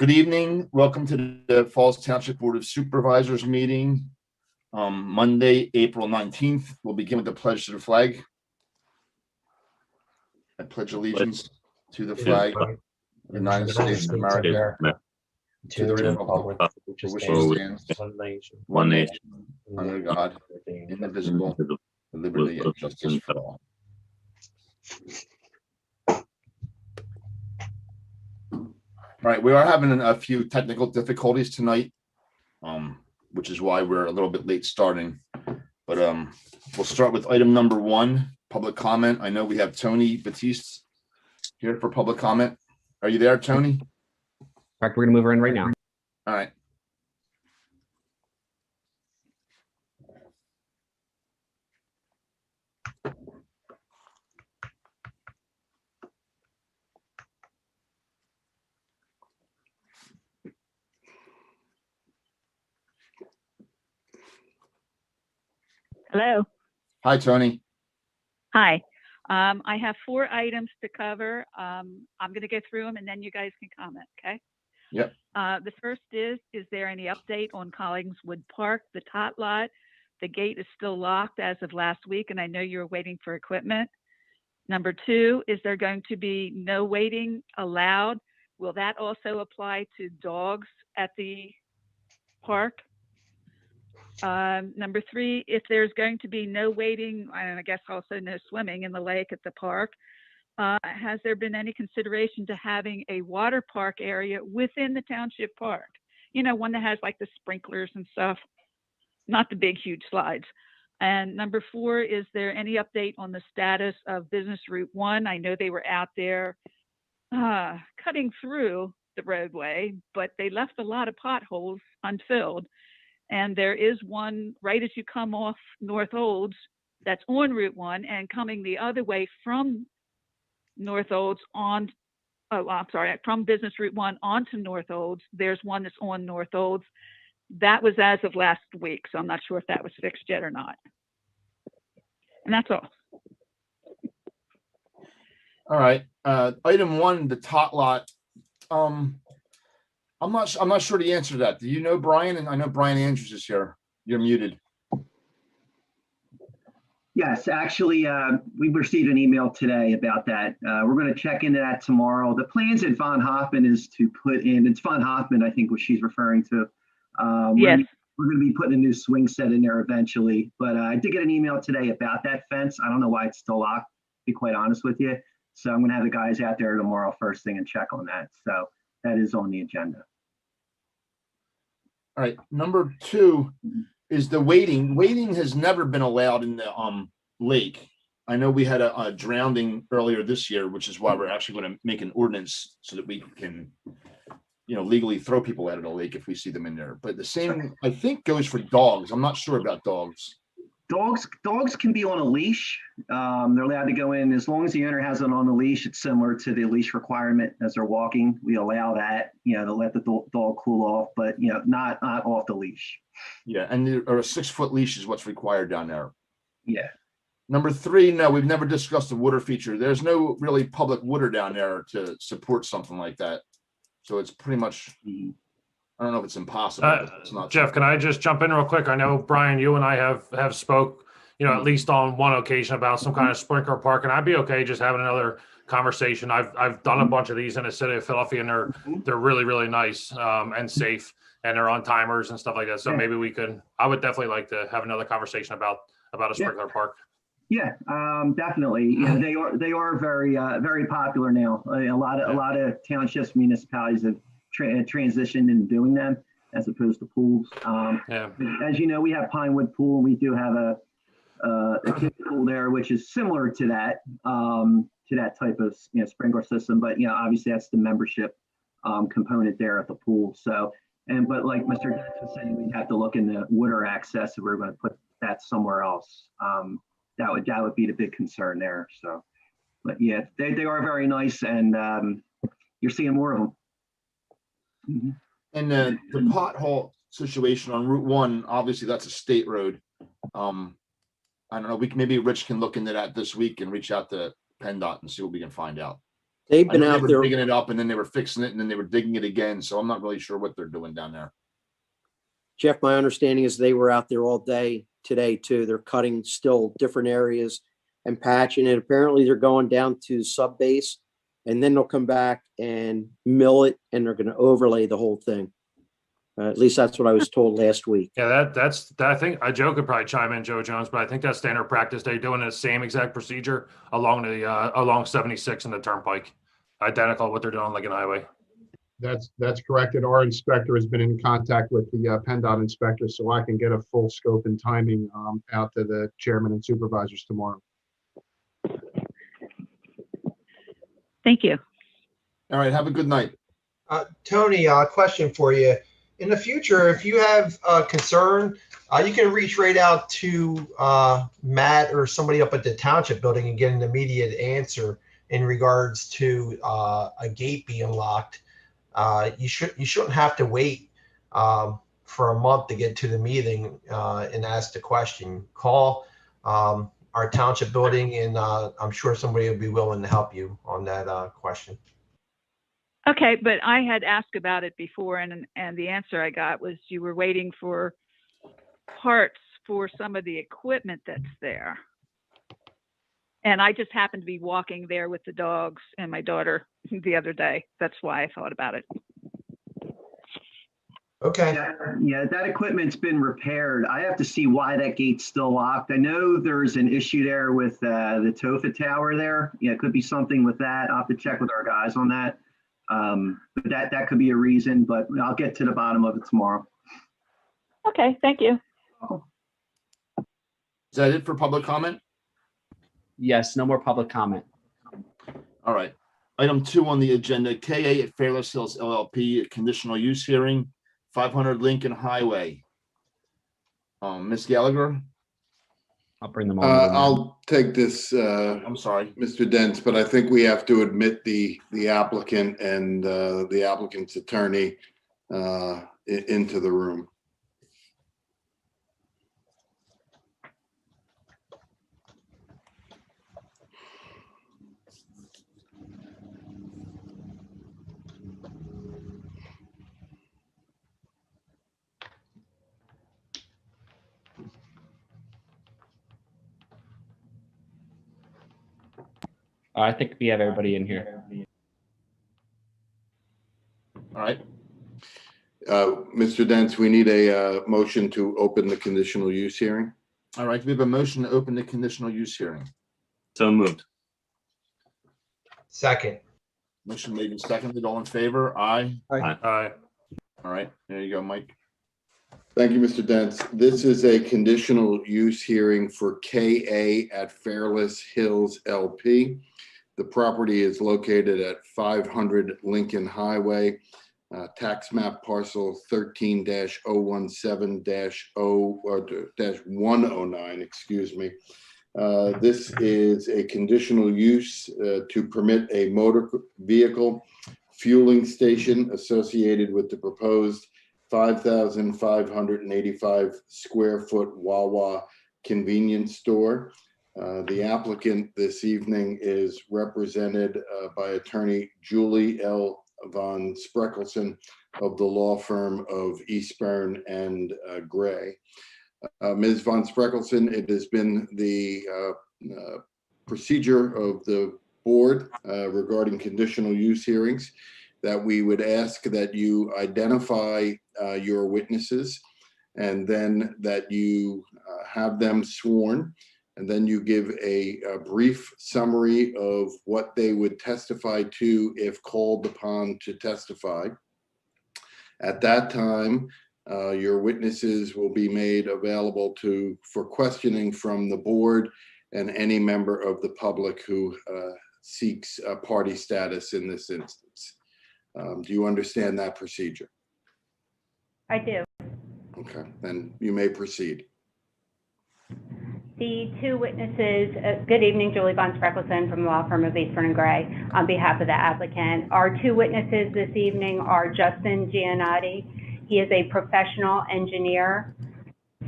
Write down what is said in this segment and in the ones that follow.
Good evening. Welcome to the Falls Township Board of Supervisors meeting. Monday, April 19th. We'll begin with the pledge to the flag. I pledge allegiance to the flag of the United States of America, to the republic for which it stands, one nation, under God, indivisible, with liberty and justice for all. All right, we are having a few technical difficulties tonight, which is why we're a little bit late starting. But we'll start with item number 1, public comment. I know we have Tony Batiste here for public comment. Are you there, Tony? Correct. We're going to move her in right now. All right. Hello. Hi, Tony. Hi. I have 4 items to cover. I'm going to go through them and then you guys can comment, okay? Yep. The first is there any update on Collingswood Park, the tot lot? The gate is still locked as of last week, and I know you're waiting for equipment. Number 2, is there going to be no waiting allowed? Will that also apply to dogs at the park? Number 3, if there's going to be no waiting, and I guess also no swimming in the lake at the park, has there been any consideration to having a water park area within the township park? You know, one that has like the sprinklers and stuff, not the big, huge slides. And number 4, is there any update on the status of Business Route 1? I know they were out there cutting through the roadway, but they left a lot of potholes unfilled. And there is one right as you come off North Olds that's on Route 1 and coming the other way from North Olds on, from Business Route 1 onto North Olds. There's one that's on North Olds. That was as of last week, so I'm not sure if that was fixed yet or not. And that's all. All right. Item 1, the tot lot. I'm not sure the answer to that. Do you know Brian? And I know Brian Andrews is here. You're muted. Yes, actually, we received an email today about that. We're going to check into that tomorrow. The plans at Von Hoffman is to put in, it's Von Hoffman, I think, what she's referring to. Yes. We're going to be putting a new swing set in there eventually. But I did get an email today about that fence. I don't know why it's still locked, to be quite honest with you. So I'm going to have the guys out there tomorrow first thing and check on that. So that is on the agenda. All right. Number 2 is the wading. Wading has never been allowed in the lake. I know we had a drowning earlier this year, which is why we're actually going to make an ordinance so that we can, you know, legally throw people out of the lake if we see them in there. But the same, I think, goes for dogs. I'm not sure about dogs. Dogs can be on a leash. They're allowed to go in as long as the owner has it on the leash. It's similar to the leash requirement as they're walking. We allow that, you know, to let the dog cool off, but you know, not off the leash. Yeah, and a 6-foot leash is what's required down there. Yeah. Number 3, no, we've never discussed the water feature. There's no really public water down there to support something like that. So it's pretty much, I don't know if it's impossible. It's not. Jeff, can I just jump in real quick? I know, Brian, you and I have spoke, you know, at least on one occasion about some kind of sprinkler park, and I'd be okay just having another conversation. I've done a bunch of these in the city of Philadelphia, and they're really, really nice and safe, and they're on timers and stuff like that. So maybe we could, I would definitely like to have another conversation about a sprinkler park. Yeah, definitely. Yeah, they are very very popular now. A lot of townships, municipalities have transitioned in doing them as opposed to pools. As you know, we have Pinewood Pool, and we do have a kid pool there, which is similar to that type of, you know, sprinkler system. But you know, obviously that's the membership component there at the pool. So, but like Mr. Dennis was saying, we have to look in the water access, and we're going to put that somewhere else. That would be the big concern there. So, but yeah, they are very nice, and you're seeing more of them. Mm-hmm. And the pothole situation on Route 1, obviously that's a state road. I don't know. Maybe Rich can look into that this week and reach out to Penndot and see what we can find out. They've I been know they out were there. digging it up and then they were fixing it and then they were digging it again. So I'm not really sure what they're doing down there. Jeff, my understanding is they were out there all day today too. They're cutting still different areas and patching it. Apparently they're going down to sub base and then they'll come back and mill it and they're going to overlay the whole thing. At least that's what I was told last week. Yeah, that's I think Joe could probably chime in, Joe Jones, but I think that's standard practice. They're doing the same exact procedure along the along 76 and the turnpike, identical to what they're doing on Lincoln Highway. That's correct. And our inspector has been in contact with the Penndot inspector, so I can get a full scope and timing out to the chairman and supervisors tomorrow. Thank you. All right. Have a good night. Tony, question for you. In the future, if you have a concern, you can reach right out to Matt or somebody up at the Township building and get an immediate answer in regards to a gate being locked. You shouldn't have to wait for a month to get to the meeting and ask the question. Call our Township building, and I'm sure somebody will be willing to help you on that question. Okay, but I had asked about it before, and the answer I got was you were waiting for parts for some of the equipment that's there. And I just happened to be walking there with the dogs and my daughter the other day. That's why I thought about it. Okay. Yeah, that equipment's been repaired. I have to see why that gate's still locked. I know there's an issue there with the TOFA tower there. Yeah, it could be something with that. I'll have to check with our guys on that. But that could be a reason, but I'll get to the bottom of it tomorrow. Okay, thank you. Is that it for public comment? Yes, no more public comment. All right. Item 2 on the agenda, KA at Fairless Hills LLP, a conditional use hearing, 500 Lincoln Highway. Ms. Gallagher? I'll bring them on. I'll take this, I'm sorry. Mr. Dents, but I think we have to admit the applicant and the applicant's attorney into the room. I think we have everybody in here. All right. Mr. Dents, we need a motion to open the conditional use hearing. All right. We have a motion to open the conditional use hearing. So moved. Second. Motion made and seconded. All in favor? Aye. Aye. All right. There you go, Mike. Thank you, Mr. Dents. This is a conditional use hearing for KA at Fairless Hills LP. The property is located at 500 Lincoln Highway, tax map parcel 13-017-109, excuse me. This is a conditional use to permit a motor vehicle fueling station associated with the proposed 5,585 square foot Wawa convenience store. The applicant this evening is represented by attorney Julie L. Von Spreckelson of the law firm of Eastburn and Gray. Ms. Von Spreckelson, it has been the procedure of the board regarding conditional use hearings that we would ask that you identify your witnesses and then that you have them sworn, and then you give a brief summary of what they would testify to if called upon to testify. At that time, your witnesses will be made available for questioning from the board and any member of the public who seeks party status in this instance. Do you understand that procedure? I do. Okay, then you may proceed. The two witnesses, good evening, Julie Von Spreckelson from the law firm of Eastburn and Gray on behalf of the applicant. Our two witnesses this evening are Justin Giannotti. He is a professional engineer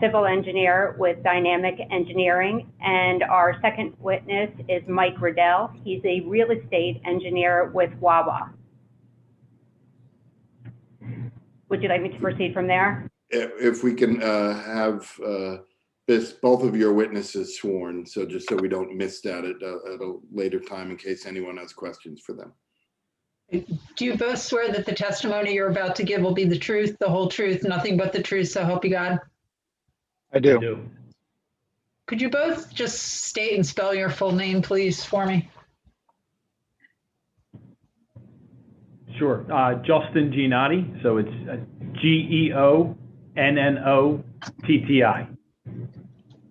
civil engineer with Dynamic Engineering. And our second witness is Mike Riddell. He's a real estate engineer with Wawa. Would you like me to proceed from there? If we can have both of your witnesses sworn, so just so we don't miss that at a later time in case anyone has questions for them. Do you both swear that the testimony you're about to give will be the truth, the whole truth, nothing but the truth, so help you God? I do. Could you both just state and spell your full name, please, for me? Sure. Justin Giannotti. So it's Geonnotti.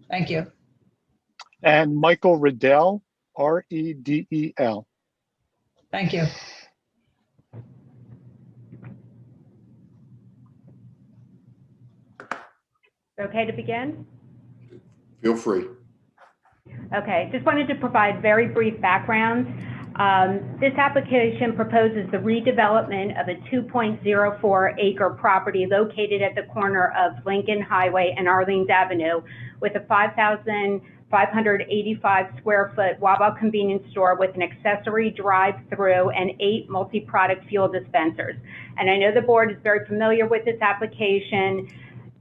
Thank you. And Michael Riddell, Redel. Thank you. Okay to begin? Feel free. Okay, just wanted to provide very brief background. This application proposes the redevelopment of a 2.04 acre property located at the corner of Lincoln Highway and Arlene's Avenue with a 5,585 square foot Wawa convenience store with an accessory drive-through and 8 multi-product fuel dispensers. And I know the board is very familiar with this application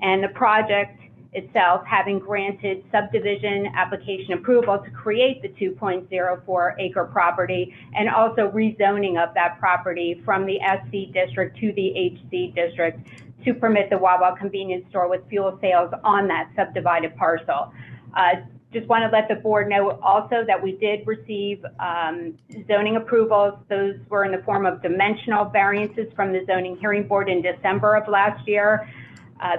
and the project itself, having granted subdivision application approval to create the 2.04 acre property and also rezoning of that property from the SC district to the HC district to permit the Wawa convenience store with fuel sales on that subdivided parcel. Just want to let the board know also that we did receive zoning approvals. Those were in the form of dimensional variances from the zoning hearing board in December of last year.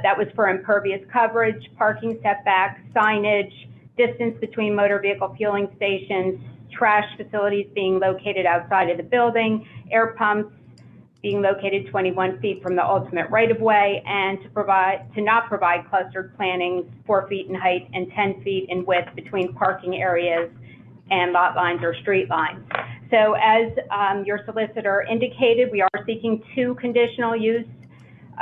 That was for impervious coverage, parking setbacks, signage, distance between motor vehicle fueling stations, trash facilities being located outside of the building, air pumps being located 21 feet from the ultimate right-of-way, and to not provide clustered plantings 4 feet in height and 10 feet in width between parking areas and lot lines or street lines. So as your solicitor indicated, we are seeking 2 conditional use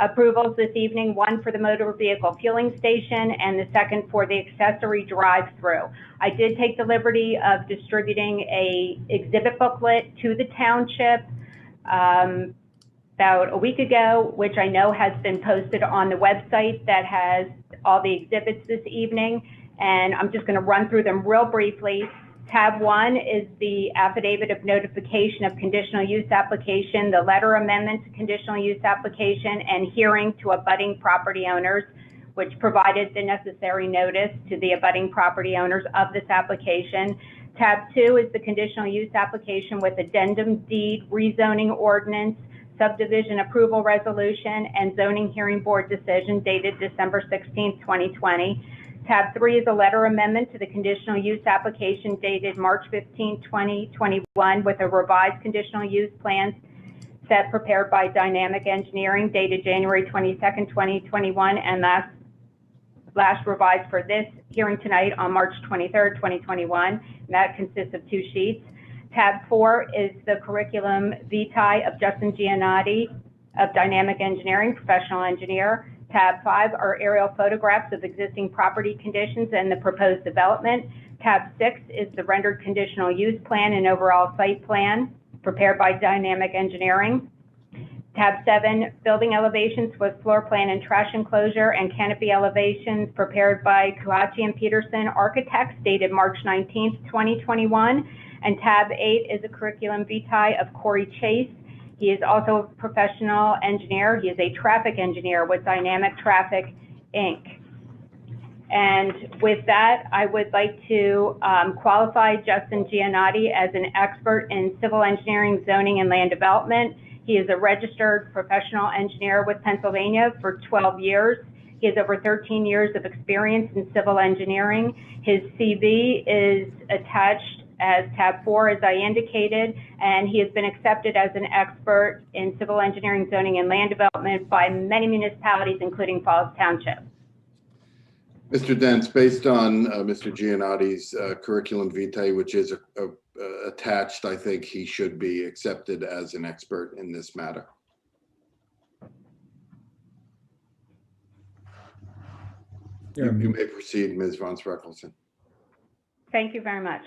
approvals this evening, one for the motor vehicle fueling station and the second for the accessory drive-through. I did take the liberty of distributing a exhibit booklet to the township about a week ago, which I know has been posted on the website that has all the exhibits this evening. And I'm just going to run through them real briefly. Tab 1 is the affidavit of notification of conditional use application, the letter amendment to conditional use application, and hearing to abutting property owners, which provided the necessary notice to the abutting property owners of this application. Tab 2 is the conditional use application with addendum deed, rezoning ordinance, subdivision approval resolution, and zoning hearing board decision dated December 16, 2020. Tab 3 is a letter amendment to the conditional use application dated March 15, 2021 with a revised conditional use plan set prepared by Dynamic Engineering dated January 22nd, 2021 and last revised for this hearing tonight on March 23rd, 2021. And that consists of 2 sheets. Tab 4 is the curriculum vitae of Justin Giannotti of Dynamic Engineering, professional engineer. Tab 5 are aerial photographs of existing property conditions and the proposed development. Tab 6 is the rendered conditional use plan and overall site plan prepared by Dynamic Engineering. Tab 7, building elevations with floor plan and trash enclosure and canopy elevations prepared by Kuhachi and Peterson Architects dated March 19th, 2021. And Tab 8 is a curriculum vitae of Corey Chase. He is also a professional engineer. He is a traffic engineer with Dynamic Traffic, Inc. And with that, I would like to qualify Justin Giannotti as an expert in civil engineering, zoning, and land development. He is a registered professional engineer with Pennsylvania for 12 years. He has over 13 years of experience in civil engineering. His CV is attached as tab 4, as I indicated, and he has been accepted as an expert in civil engineering, zoning, and land development by many municipalities, including Falls Township. Mr. Dents, based on Mr. Giannotti's curriculum vitae, which is attached, I think he should be accepted as an expert in this matter. You may proceed, Ms. Von Spreckelsen. Thank you very much.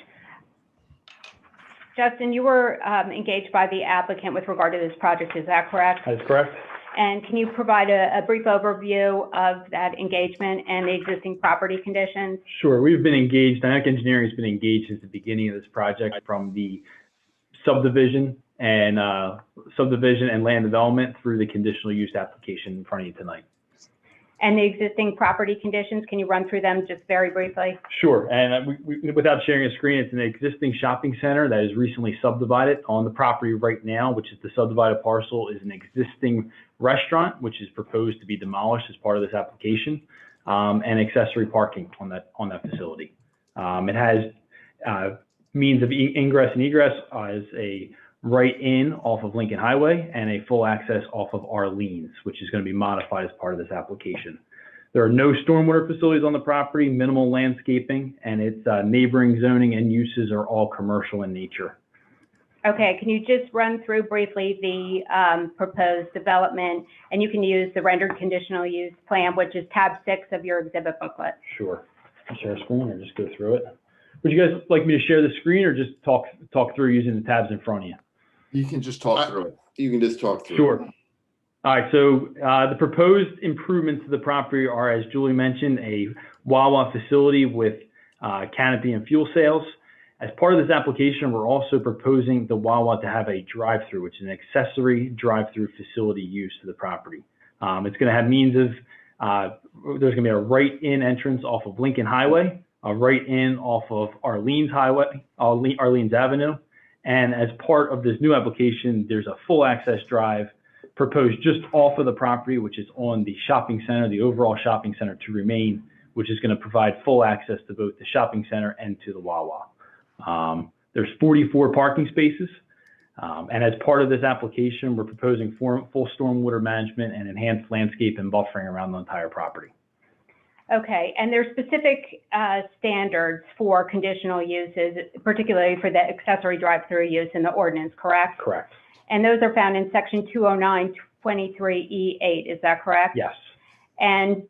Justin, you were engaged by the applicant with regard to this project, is that correct? That is correct. And can you provide a brief overview of that engagement and the existing property conditions? Sure. We've been engaged, Dynamic Engineering has been engaged since the beginning of this project, from the subdivision and land development through the conditional use application in front of you tonight. And the existing property conditions, can you run through them just very briefly? Sure. And without sharing a screen, it's an existing shopping center that is recently subdivided. On the property right now, which is the subdivided parcel, is an existing restaurant, which is proposed to be demolished as part of this application, and accessory parking on that facility. It has means of ingress and egress as a right in off of Lincoln Highway and a full access off of Arlene's, which is going to be modified as part of this application. There are no stormwater facilities on the property, minimal landscaping, and its neighboring zoning and uses are all commercial in nature. Okay, can you just run through briefly the proposed development, and you can use the rendered conditional use plan, which is tab 6 of your exhibit booklet. Sure. Can I share a screen or just go through it? Would you guys like me to share the screen or just talk through using the tabs in front of you? You can just talk through it. You can just talk through. Sure. All right, so the proposed improvements to the property are, as Julie mentioned, a Wawa facility with canopy and fuel sales. As part of this application, we're also proposing the Wawa to have a drive-through, which is an accessory drive-through facility use to the property. It's going to have means of, there's going to be a right-in entrance off of Lincoln Highway, a right-in off of Arlene's Avenue. And as part of this new application, there's a full access drive proposed just off of the property, which is on the shopping center, the overall shopping center to remain, which is going to provide full access to both the shopping center and to the Wawa. There's 44 parking spaces. And as part of this application, we're proposing full stormwater management and enhanced landscape and buffering around the entire property. Okay, and there's specific standards for conditional uses, particularly for the accessory drive-through use in the ordinance, correct? Correct. And those are found in section 209-23E8, is that correct? Yes. And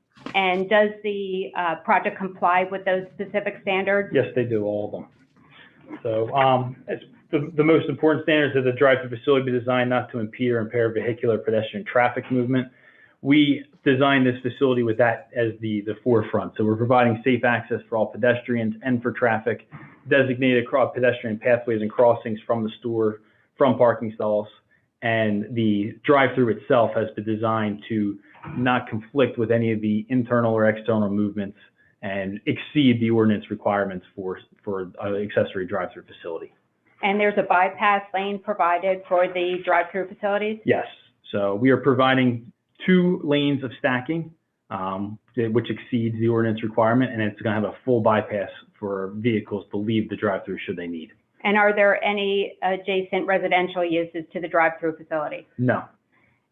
does the project comply with those specific standards? Yes, they do, all of them. So the most important standards of the drive-through facility be designed not to impede or impair vehicular pedestrian traffic movement. We designed this facility with that as the forefront. So we're providing safe access for all pedestrians and for traffic, designated pedestrian pathways and crossings from the store, from parking stalls. And the drive-through itself has been designed to not conflict with any of the internal or external movements and exceed the ordinance requirements for an accessory drive-through facility. And there's a bypass lane provided for the drive-through facilities? Yes. So we are providing 2 lanes of stacking, which exceeds the ordinance requirement, and it's going to have a full bypass for vehicles to leave the drive-through should they need. And are there any adjacent residential uses to the drive-through facility? No.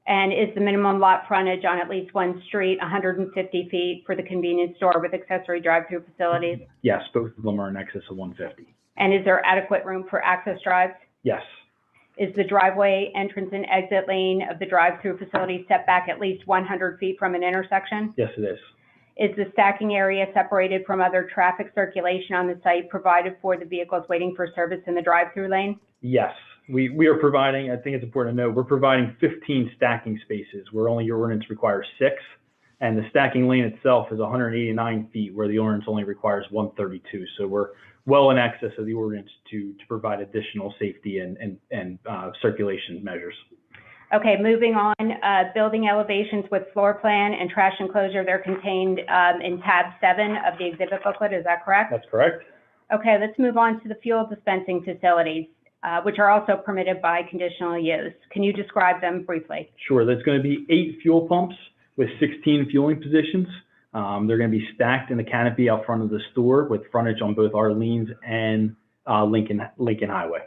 And is the minimum lot frontage on at least one street 150 feet for the convenience store with accessory drive-through facilities? Yes, both of them are in excess of 150. And is there adequate room for access drives? Yes. Is the driveway entrance and exit lane of the drive-through facility set back at least 100 feet from an intersection? Yes, it is. Is the stacking area separated from other traffic circulation on the site provided for the vehicles waiting for service in the drive-through lane? Yes. We are providing, I think it's important to note, we're providing 15 stacking spaces where only your ordinance requires 6. And the stacking lane itself is 189 feet where the ordinance only requires 132. So we're well in excess of the ordinance to provide additional safety and circulation measures. Okay, moving on, building elevations with floor plan and trash enclosure, they're contained in tab 7 of the exhibit booklet, is that correct? That's correct. Okay, let's move on to the fuel dispensing facilities, which are also permitted by conditional use. Can you describe them briefly? Sure, there's going to be 8 fuel pumps with 16 fueling positions. They're going to be stacked in the canopy out front of the store with frontage on both Arlene's and Lincoln Highway.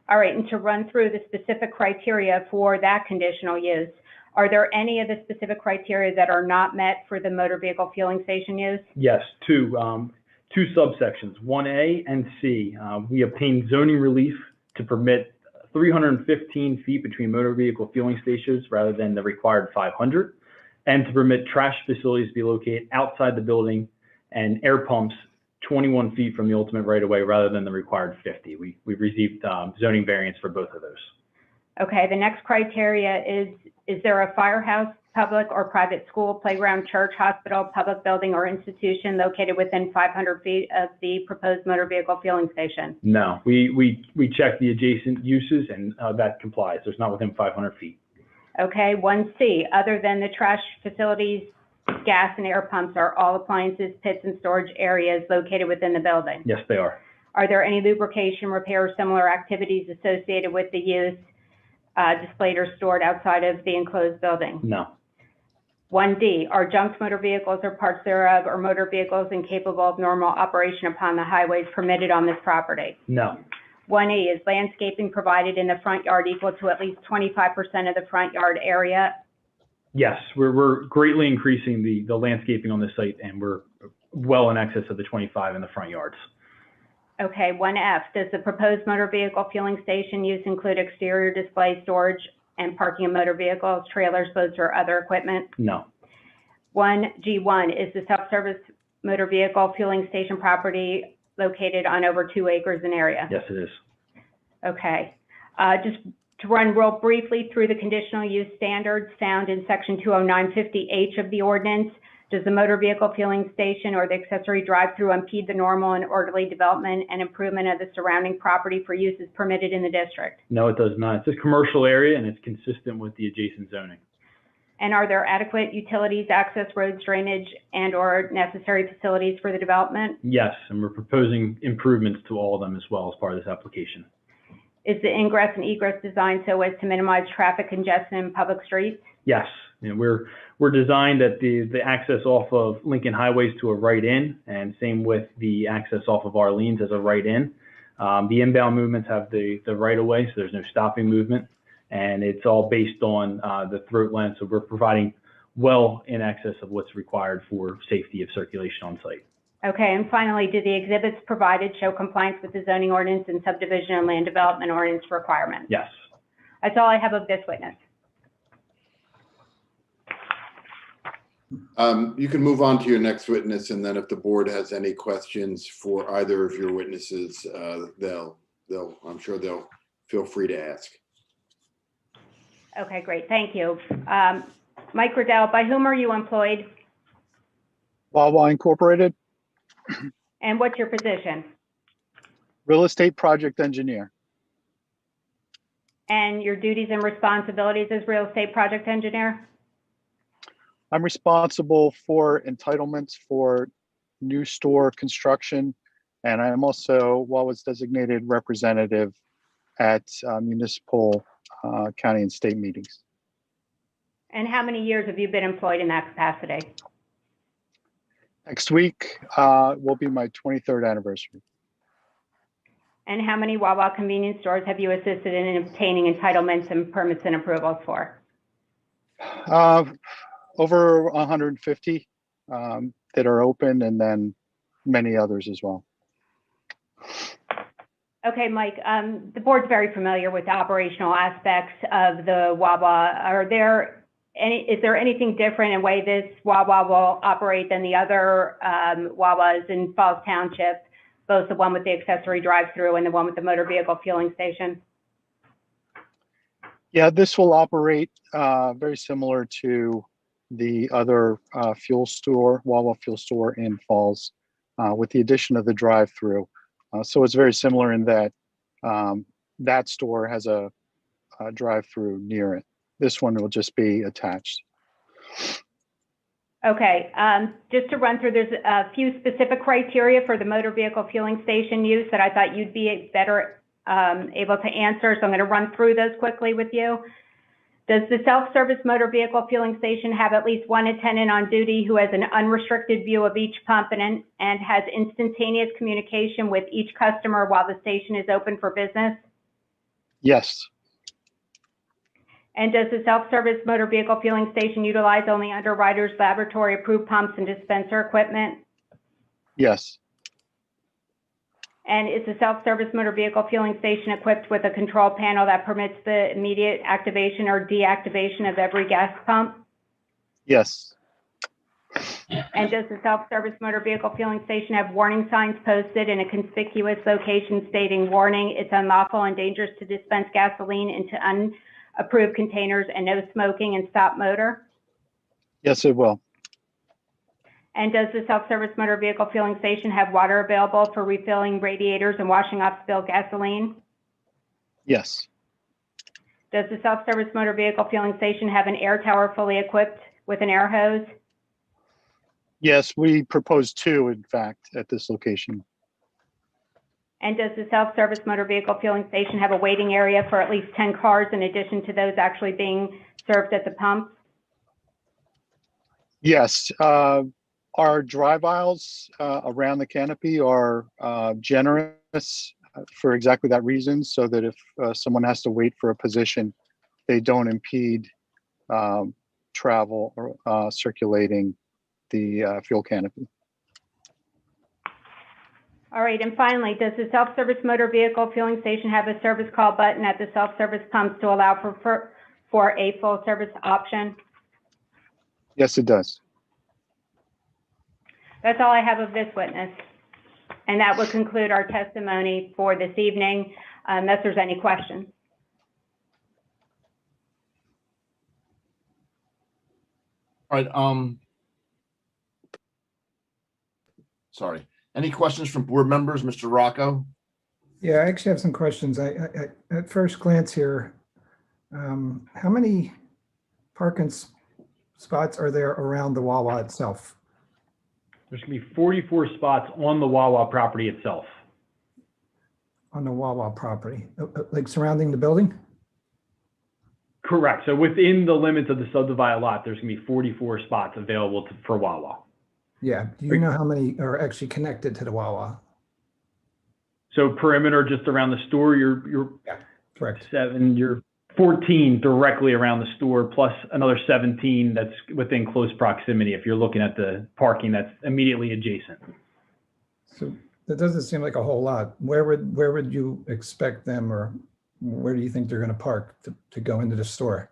All right, and to run through the specific criteria for that conditional use, are there any of the specific criteria that are not met for the motor vehicle fueling station use? Yes, two subsections, 1A and C. We obtained zoning relief to permit 315 feet between motor vehicle fueling stations rather than the required 500. and to permit trash facilities to be located outside the building and air pumps 21 feet from the ultimate right of way rather than the required 50. We've received zoning variance for both of those. Okay, the next criteria is there a firehouse, public or private school, playground, church, hospital, public building, or institution located within 500 feet of the proposed motor vehicle fueling station? No, we checked the adjacent uses and that complies. There's not within 500 feet. Okay, 1C, other than the trash facilities, gas and air pumps, are all appliances, pits, and storage areas located within the building? Yes, they are. Are there any lubrication, repair, or similar activities associated with the use displayed or stored outside of the enclosed building? No. 1D, are junked motor vehicles or parts thereof or motor vehicles incapable of normal operation upon the highways permitted on this property? No. 1E, is landscaping provided in the front yard equal to at least 25% of the front yard area? Yes, we're greatly increasing the landscaping on this site, and we're well in excess of the 25 in the front yards. Okay, 1F, does the proposed motor vehicle fueling station use include exterior display, storage, and parking of motor vehicles, trailers, boats, or other equipment? No. 1G1, is the self-service motor vehicle fueling station property located on over 2 acres in area? Yes, it is. Okay, just to run real briefly through the conditional use standards found in section 20950H of the ordinance. Does the motor vehicle fueling station or the accessory drive-through impede the normal and orderly development and improvement of the surrounding property for uses permitted in the district? No, it does not. It's a commercial area and it's consistent with the adjacent zoning. And are there adequate utilities, access roads, drainage, and or necessary facilities for the development? Yes, and we're proposing improvements to all of them as well as part of this application. Is the ingress and egress designed so as to minimize traffic congestion in public streets? Yes, and we're designed that the access off of Lincoln Highways to a right in, and same with the access off of Arlene's as a right in. The inbound movements have the right of way, so there's no stopping movement, and it's all based on the throat length. So we're providing well in excess of what's required for safety of circulation on site. Okay, and finally, do the exhibits provided show compliance with the zoning ordinance and subdivision and land development ordinance requirements? Yes. That's all I have of this witness. You can move on to your next witness, and then if the board has any questions for either of your witnesses, I'm sure they'll feel free to ask. Okay, great, thank you. Mike Riddell, by whom are you employed? Wawa Incorporated, And what's your position? real estate project engineer. And your duties and responsibilities as real estate project engineer? I'm responsible for entitlements for new store construction, and I am also Wawa's designated representative at municipal, county, and state meetings. And how many years have you been employed in that capacity? Next week will be my 23rd anniversary. And how many Wawa convenience stores have you assisted in obtaining entitlements and permits and approvals for? Over 150 that are open, and then many others as well. Okay, Mike, the board's very familiar with the operational aspects of the Wawa. Is there anything different in the way this Wawa will operate than the other Wawas in Falls Township, both the one with the accessory drive-through and the one with the motor vehicle fueling station? Yeah, this will operate very similar to the other fuel store, Wawa fuel store in Falls, with the addition of the drive-through. So it's very similar in that that store has a drive-through near it. This one will just be attached. Okay, just to run through, there's a few specific criteria for the motor vehicle fueling station use that I thought you'd be better able to answer. So I'm going to run through those quickly with you. Does the self-service motor vehicle fueling station have at least one attendant on duty who has an unrestricted view of each pump and has instantaneous communication with each customer while the station is open for business? Yes. And does the self-service motor vehicle fueling station utilize only Underwriters Laboratory approved pumps and dispenser equipment? Yes. And is the self-service motor vehicle fueling station equipped with a control panel that permits the immediate activation or deactivation of every gas pump? Yes. And does the self-service motor vehicle fueling station have warning signs posted in a conspicuous location stating, "Warning, it's unlawful and dangerous to dispense gasoline into unapproved containers and no smoking and stop motor"? Yes, it will. And does the self-service motor vehicle fueling station have water available for refilling radiators and washing off spilled gasoline? Yes. Does the self-service motor vehicle fueling station have an air tower fully equipped with an air hose? Yes, we propose 2, in fact, at this location. And does the self-service motor vehicle fueling station have a waiting area for at least 10 cars in addition to those actually being served at the pump? Yes. Our drive aisles around the canopy are generous for exactly that reason, so that if someone has to wait for a position, they don't impede travel or circulating the fuel canopy. All right, and finally, does the self-service motor vehicle fueling station have a service call button at the self-service pumps to allow for a full service option? Yes, it does. That's all I have of this witness. And that would conclude our testimony for this evening, unless there's any questions. All right, sorry. Any questions from board members, Mr. Rocco? Yeah, I actually have some questions. I at first glance here, how many parking spots are there around the Wawa itself? There's going to be 44 spots on the Wawa property itself. On the Wawa property, like surrounding the building? Correct. So within the limits of the subdivided lot, there's going to be 44 spots available for Wawa. Yeah. Do you know how many are actually connected to the Wawa? So perimeter just around the store, you're correct. 7, you're 14 directly around the store, plus another 17 that's within close proximity if you're looking at the parking that's immediately adjacent. So that doesn't seem like a whole lot. Where would you expect them, or where do you think they're going to park to go into the store?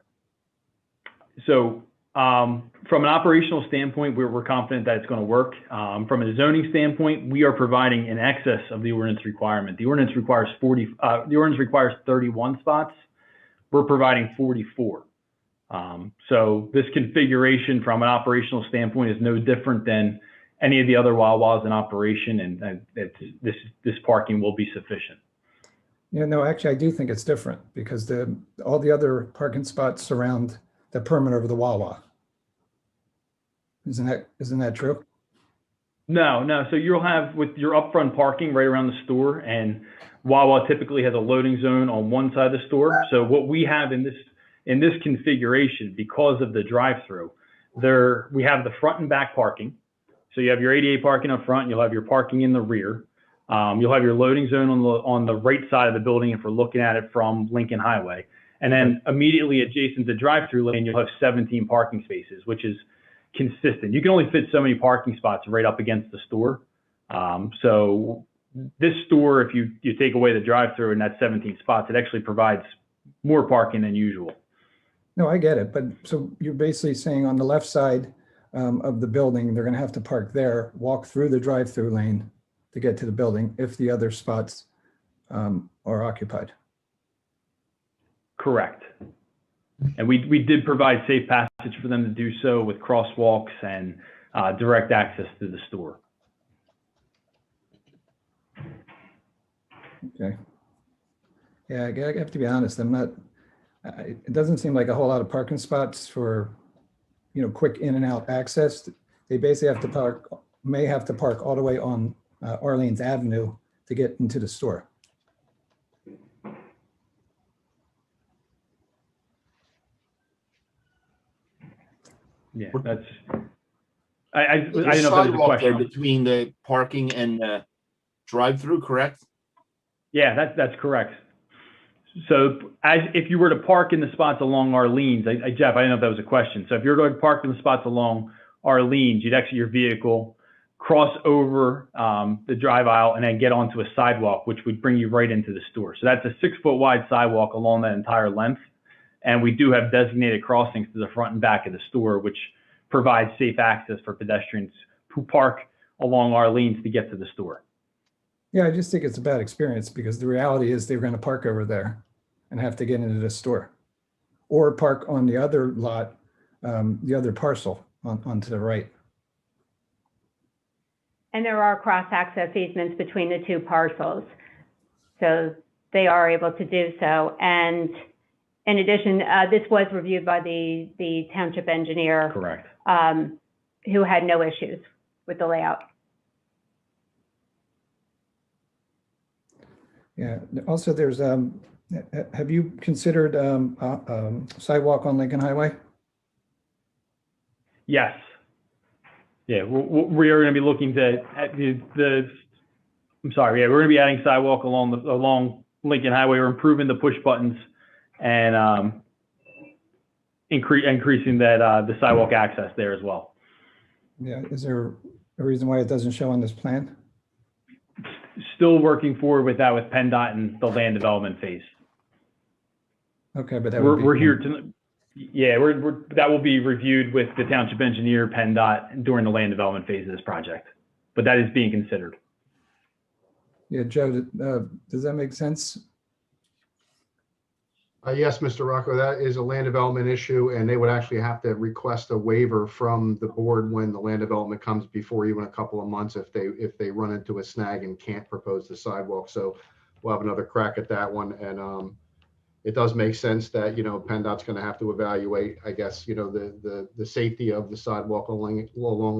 So from an operational standpoint, we're confident that it's going to work. From a zoning standpoint, we are providing in excess of the ordinance requirement. The ordinance requires 31 spots. We're providing 44. So this configuration from an operational standpoint is no different than any of the other Wawas in operation, and this parking will be sufficient. Yeah, no, actually, I do think it's different because all the other parking spots surround the perimeter of the Wawa. Isn't that true? No. So you'll have with your upfront parking right around the store, and Wawa typically has a loading zone on one side of the store. So what we have in this configuration, because of the drive-through, we have the front and back parking. So you have your ADA parking up front, you'll have your parking in the rear. You'll have your loading zone on the right side of the building if we're looking at it from Lincoln Highway. And then immediately adjacent to the drive-through lane, you'll have 17 parking spaces, which is consistent. You can only fit so many parking spots right up against the store. So this store, if you take away the drive-through and that 17 spots, it actually provides more parking than usual. No, I get it. But so you're basically saying on the left side of the building, they're going to have to park there, walk through the drive-through lane to get to the building if the other spots are occupied. Correct. And we did provide safe passage for them to do so with crosswalks and direct access to the store. Okay. Yeah, I have to be honest. I'm not. It doesn't seem like a whole lot of parking spots for, quick in and out access. They basically may have to park all the way on Orleans Avenue to get into the store. Yeah, that's. I didn't know There's if that was a sidewalk there question. between the parking and the drive-through, correct? Yeah, that's correct. So if you were to park in the spots along Orleans, Jeff, I didn't know if that was a question. So if you're going to park in the spots along Orleans, you'd exit your vehicle, cross over the drive aisle, and then get onto a sidewalk, which would bring you right into the store. So that's a 6-foot wide sidewalk along that entire length. And we do have designated crossings to the front and back of the store, which provide safe access for pedestrians who park along our lanes to get to the store. Yeah, I just think it's a bad experience because the reality is they're going to park over there and have to get into the store or park on the other lot, the other parcel onto the right. And there are cross-access easements between the two parcels. So they are able to do so. And in addition, this was reviewed by the township engineer. Correct. Who had no issues with the layout. Yeah, also there's, have you considered sidewalk on Lincoln Highway? Yes. Yeah, we are going to be looking to I'm sorry. Yeah, we're going to be adding sidewalk along Lincoln Highway. We're improving the push buttons and increasing that the sidewalk access there as well. Yeah, is there a reason why it doesn't show on this plan? Still working forward with that with Penndot and the land development phase. Okay, but that would be, we're here to. Yeah, that will be reviewed with the township engineer, Penndot, during the land development phase of this project, but that is being considered. Yeah, Joe, does that make sense? Yes, Mr. Rocco, that is a land development issue, and they would actually have to request a waiver from the board when the land development comes before you in a couple of months if they run into a snag and can't propose the sidewalk. So we'll have another crack at that one. And it does make sense that, PennDOT's going to have to evaluate, I guess, the safety of the sidewalk along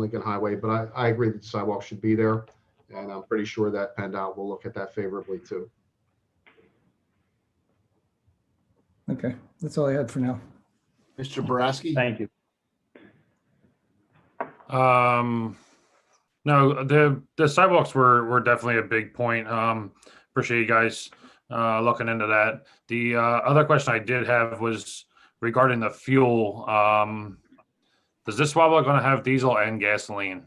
Lincoln Highway. But I agree that the sidewalk should be there, and I'm pretty sure that PennDOT will look at that favorably too. Okay, that's all I had for now. Mr. Boraski? Thank you. No, the sidewalks were definitely a big point. Appreciate you guys looking into that. The other question I did have was regarding the fuel. Does this sidewalk going to have diesel and gasoline?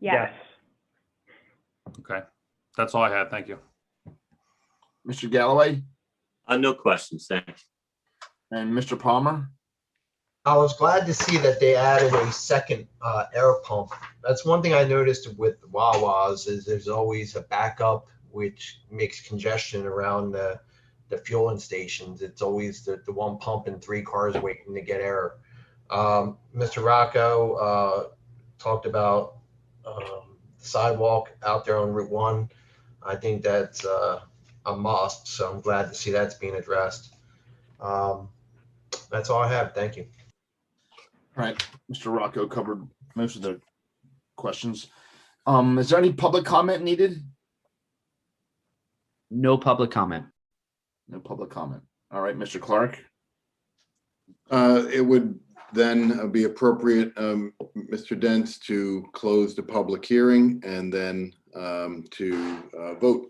Yes. Okay, that's all I had. Thank you. Mr. Galloway? No questions, thanks. And Mr. Palmer? I was glad to see that they added a second air pump. That's one thing I noticed with Wawa's is there's always a backup, which makes congestion around the fueling stations. It's always the one pump and 3 cars waiting to get air. Mr. Rocco talked about sidewalk out there on Route 1. I think that's a must, so I'm glad to see that's being addressed. That's all I have. Thank you. All right, Mr. Rocco covered most of the questions. Is there any public comment needed? No public comment. No public comment. All right, Mr. Clark? It would then be appropriate, Mr. Dents, to close the public hearing and then to vote.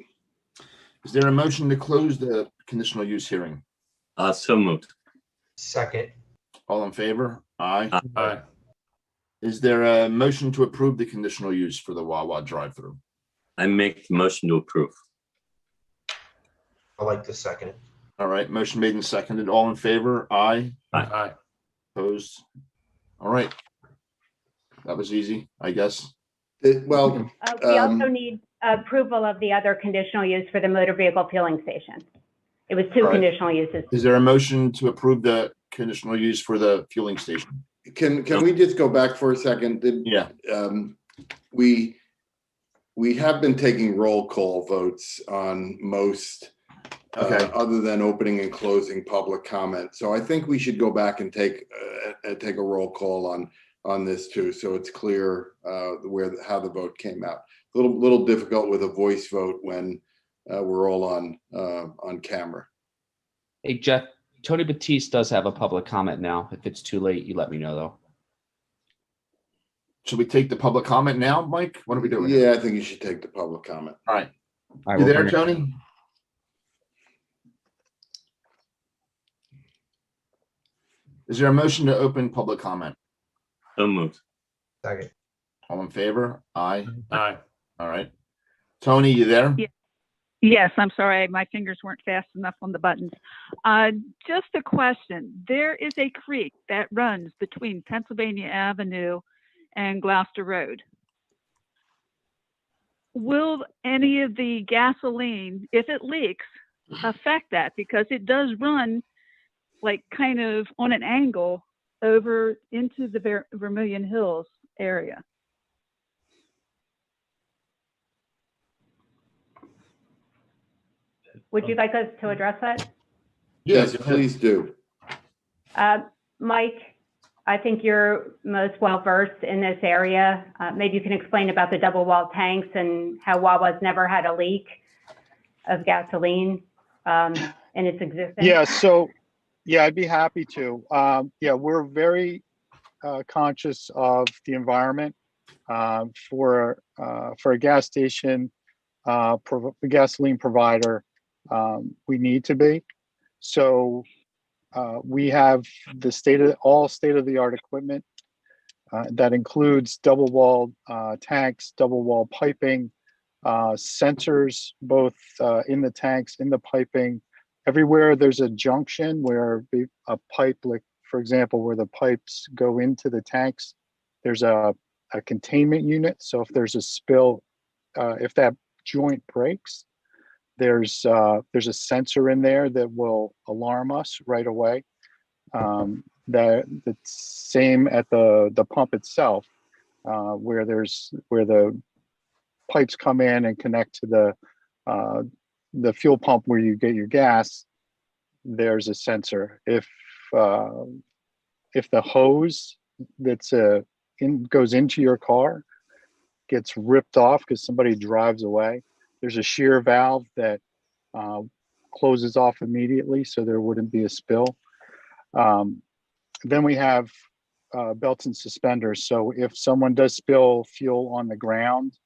Is there a motion to close the conditional use hearing? So moved. Second. All in favor? Aye. Aye. Is there a motion to approve the conditional use for the Wawa drive-through? I make the motion to approve. I like the second. All right, motion made and seconded. All in favor? Aye. Aye. Opposed? All right. That was easy, I guess. We also need approval of the other conditional use for the motor vehicle fueling station. It was 2 All right. conditional uses. Is there a motion to approve the conditional use for the fueling station? Can we just go back for a second? Yeah. We have been taking roll call votes on most, Okay. other than opening and closing public comment. So I think we should go back and take a roll call on this too, so it's clear how the vote came out. A little difficult with a voice vote when we're all on camera. Hey, Jeff, Tony Batiste does have a public comment now. If it's too late, you let me know, though. Should we take the public comment now, Mike? What are we doing? Yeah, I think you should take the public comment. All right. All right, You we'll there, bring it- Tony? Is there a motion to open public comment? So moved. Yes, I'm sorry, my fingers weren't fast enough on the buttons. Just a question. There is a creek that runs between Pennsylvania Avenue and Gloucester Road. Will any of the gasoline, if it leaks, affect that? Because it does run like kind of on an angle over into the Vermilion Hills area. Would you like us to address that? Yes, please do. Mike, I think you're most well-versed in this area. Maybe you can explain about the double-wall tanks and how Wawa's never had a leak of gasoline in its existence. Yeah, so, yeah, I'd be happy to. Yeah, we're very conscious of the environment. For a gas station, a gasoline provider, we need to be. So we have the all state-of-the-art equipment that includes double-wall tanks, double-wall piping, sensors, both in the tanks, in the piping. Everywhere there's a junction where a pipe, like for example, where the pipes go into the tanks, there's a containment unit. So if there's a spill, if that joint breaks, there's a sensor in there that will alarm us right away. The same at the pump itself, where the pipes come in and connect to the fuel pump where you get your gas. There's a sensor. If the hose that's goes into your car gets ripped off because somebody drives away, there's a shear valve that closes off immediately so there wouldn't be a spill. Then we have belts and suspenders. So if someone does spill fuel on the ground,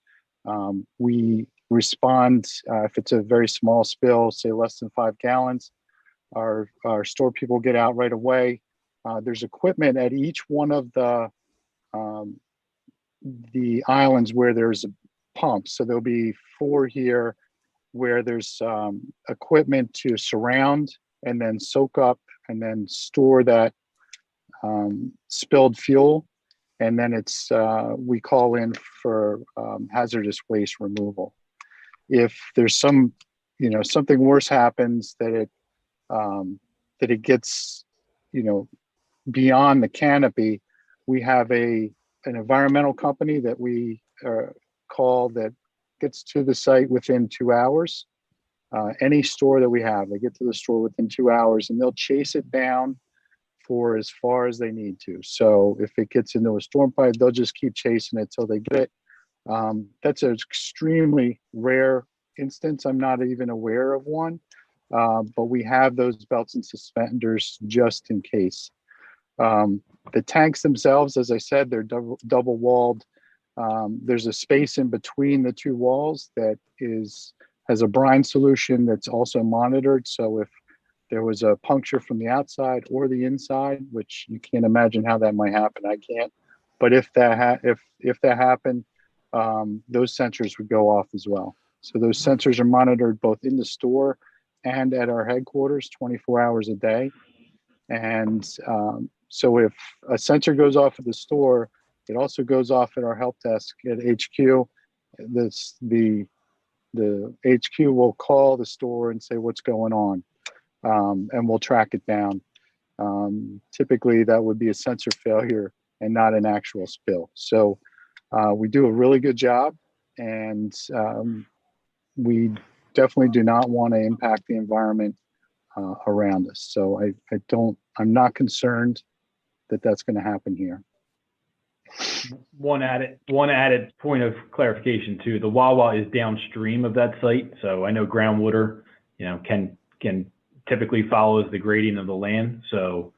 we respond. If it's a very small spill, say less than 5 gallons, our store people get out right away. There's equipment at each one of the islands where there's a pump. So there'll be 4 here where there's equipment to surround and then soak up and then store that spilled fuel. And then it's we call in for hazardous waste removal. If there's something worse happens, that it gets beyond the canopy, we have an environmental company that we call that gets to the site within 2 hours. Any store that we have, they get to the store within 2 hours and they'll chase it down for as far as they need to. So if it gets into a storm pipe, they'll just keep chasing it till they get it. That's an extremely rare instance. I'm not even aware of one, but we have those belts and suspenders just in case. The tanks themselves, as I said, they're double walled. There's a space in between the 2 walls that has a brine solution that's also monitored. So if there was a puncture from the outside or the inside, which you can't imagine how that might happen, I can't. But if that happened, those sensors would go off as well. So those sensors are monitored both in the store and at our headquarters 24 hours a day. And so if a sensor goes off at the store, it also goes off at our help desk at HQ. The HQ will call the store and say what's going on, and we'll track it down. Typically, that would be a sensor failure and not an actual spill. So we do a really good job, and we definitely do not want to impact the environment around us. So I'm not concerned that that's going to happen here. One added point of clarification too. The Wawa is downstream of that site, so I know groundwater, can typically follows the gradient of the land. So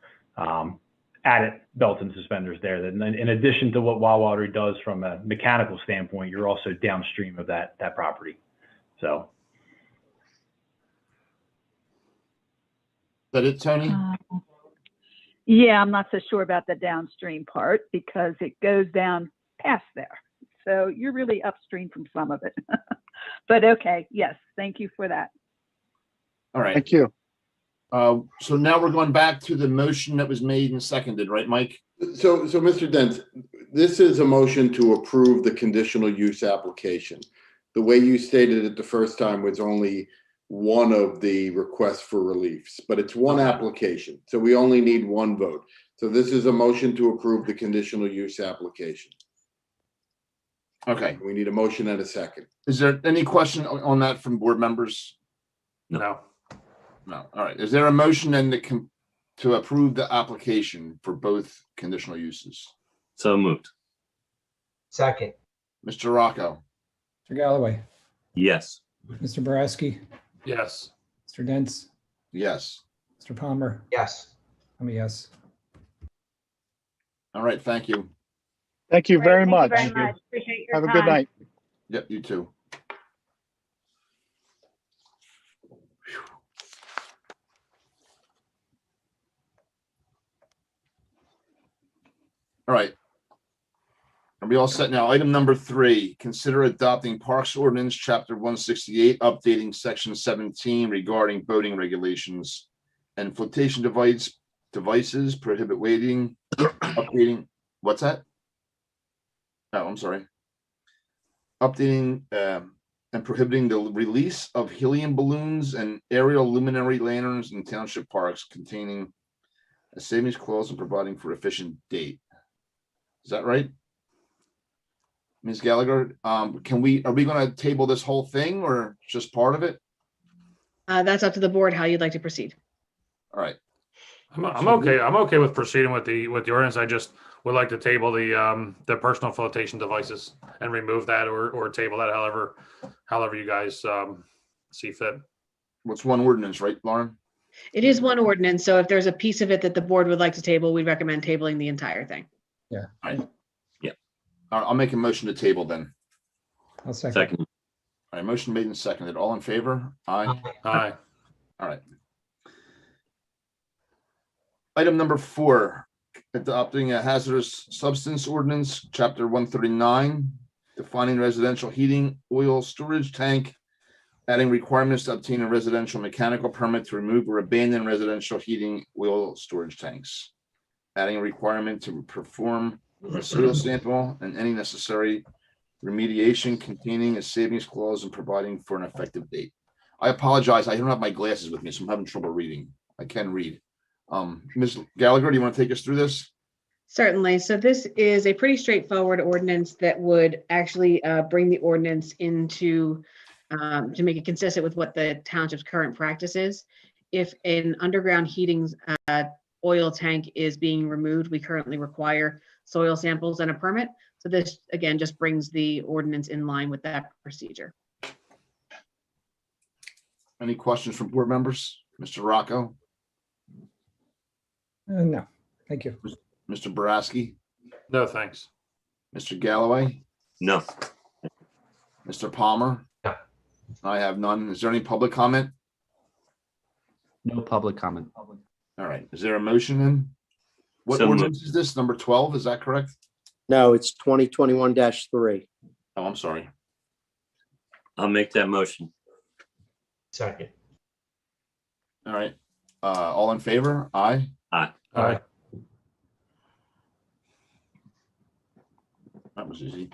added belts and suspenders there. Then in addition to what Wawa does from a mechanical standpoint, you're also downstream of that property. So. Is that it, Tony? Yeah, I'm not so sure about the downstream part because it goes down past there. So you're really upstream from some of it. But okay, yes, thank you for that. All right. Thank you. So now we're going back to the motion that was made and seconded, right, Mike? So Mr. Dent, this is a motion to approve the conditional use application. The way you stated it the first time was only one of the requests for reliefs, but it's one application. So we only need one vote. So this is a motion to approve the conditional use application. Okay. We need a motion and a second. Is there any question on that from board members? No. No. All right. Is there a motion then to approve the application for both conditional uses? So moved. Second. Mr. Rocco? Mr. Galloway, Yes. Mr. Boraski, Yes. Mr. Dents, Yes. Mr. Palmer, Yes. I'm a yes. All right. Thank you. Thank you very Great, much. Thank you very much. Appreciate your Have a time. good night. Yep. You too. All right. Are we all set now? Item number 3, consider adopting Parks Ordinance, Chapter 168, updating Section 17 regarding boating regulations and flotation devices, prohibit waiting, updating, what's that? Oh, I'm sorry. Updating and prohibiting the release of helium balloons and aerial luminary lanterns in township parks containing a savings clause and providing for efficient date. Is that right? Ms. Gallagher, are we going to table this whole thing or just part of it? That's up to the board how you'd like to proceed. All right. I'm okay. I'm okay with proceeding with the ordinance. I just would like to table the personal flotation devices and remove that or table that however you guys see fit. What's one ordinance, right, Lauren? It is one ordinance, so if there's a piece of it that the board would like to table, we'd recommend tabling the entire thing. Yeah. All right. Yeah. I'll make a motion to table then. I'll second. Second. All right. Motion made and seconded. All in favor? Aye. Aye. All right. Item number 4, adopting a hazardous substance ordinance, Chapter 139, defining residential heating oil storage tank, adding requirements to obtain a residential mechanical permit to remove or abandon residential heating oil storage tanks, adding a requirement to perform a soil sample and any necessary remediation containing a savings clause and providing for an effective date. I apologize. I don't have my glasses with me, so I'm having trouble reading. I can read. Ms. Gallagher, do you want to take us through this? Certainly. So this is a pretty straightforward ordinance that would actually bring the ordinance into to make it consistent with what the township's current practice is. If an underground heating oil tank is being removed, we currently require soil samples and a permit. So this, again, just brings the ordinance in line with that procedure. Any questions from board members? Mr. Rocco? No, thank you. Mr. Boraski? No, thanks. Mr. Galloway? No. Mr. Palmer? No. I have none. Is there any public comment? No public comment. All right. Is there a motion then? What So moved. ordinance is this? Number 12, is that correct? No, it's 2021-3. Oh, I'm sorry. I'll make that motion. Second. All right. All in favor? Aye. Aye. Aye. That was easy.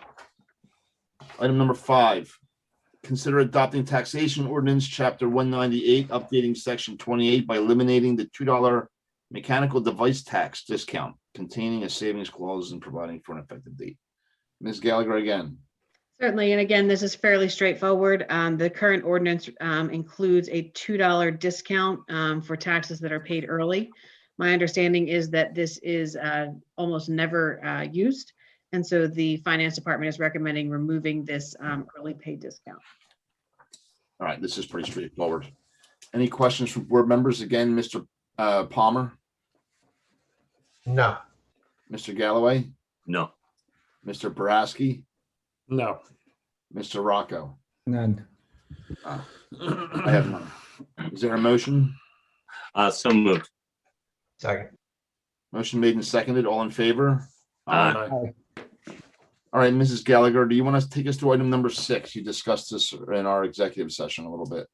Item number 5, consider adopting taxation ordinance, Chapter 198, updating Section 28 by eliminating the $2 mechanical device tax discount containing a savings clause and providing for an effective date. Ms. Gallagher again. Certainly, and again, this is fairly straightforward. The current ordinance includes a $2 discount for taxes that are paid early. My understanding is that this is almost never used, and so the finance department is recommending removing this early pay discount. All right, this is pretty straightforward. Any questions from board members? Again, Mr. Palmer, No. Mr. Galloway, No. Mr. Boraski, No. Mr. Rocco. None. I have none. Is there a motion? So moved. Second. Motion made and seconded. All in favor? Aye. All All right, Mrs. Gallagher, do you want to take us to item number 6? You discussed this in our executive session a little bit.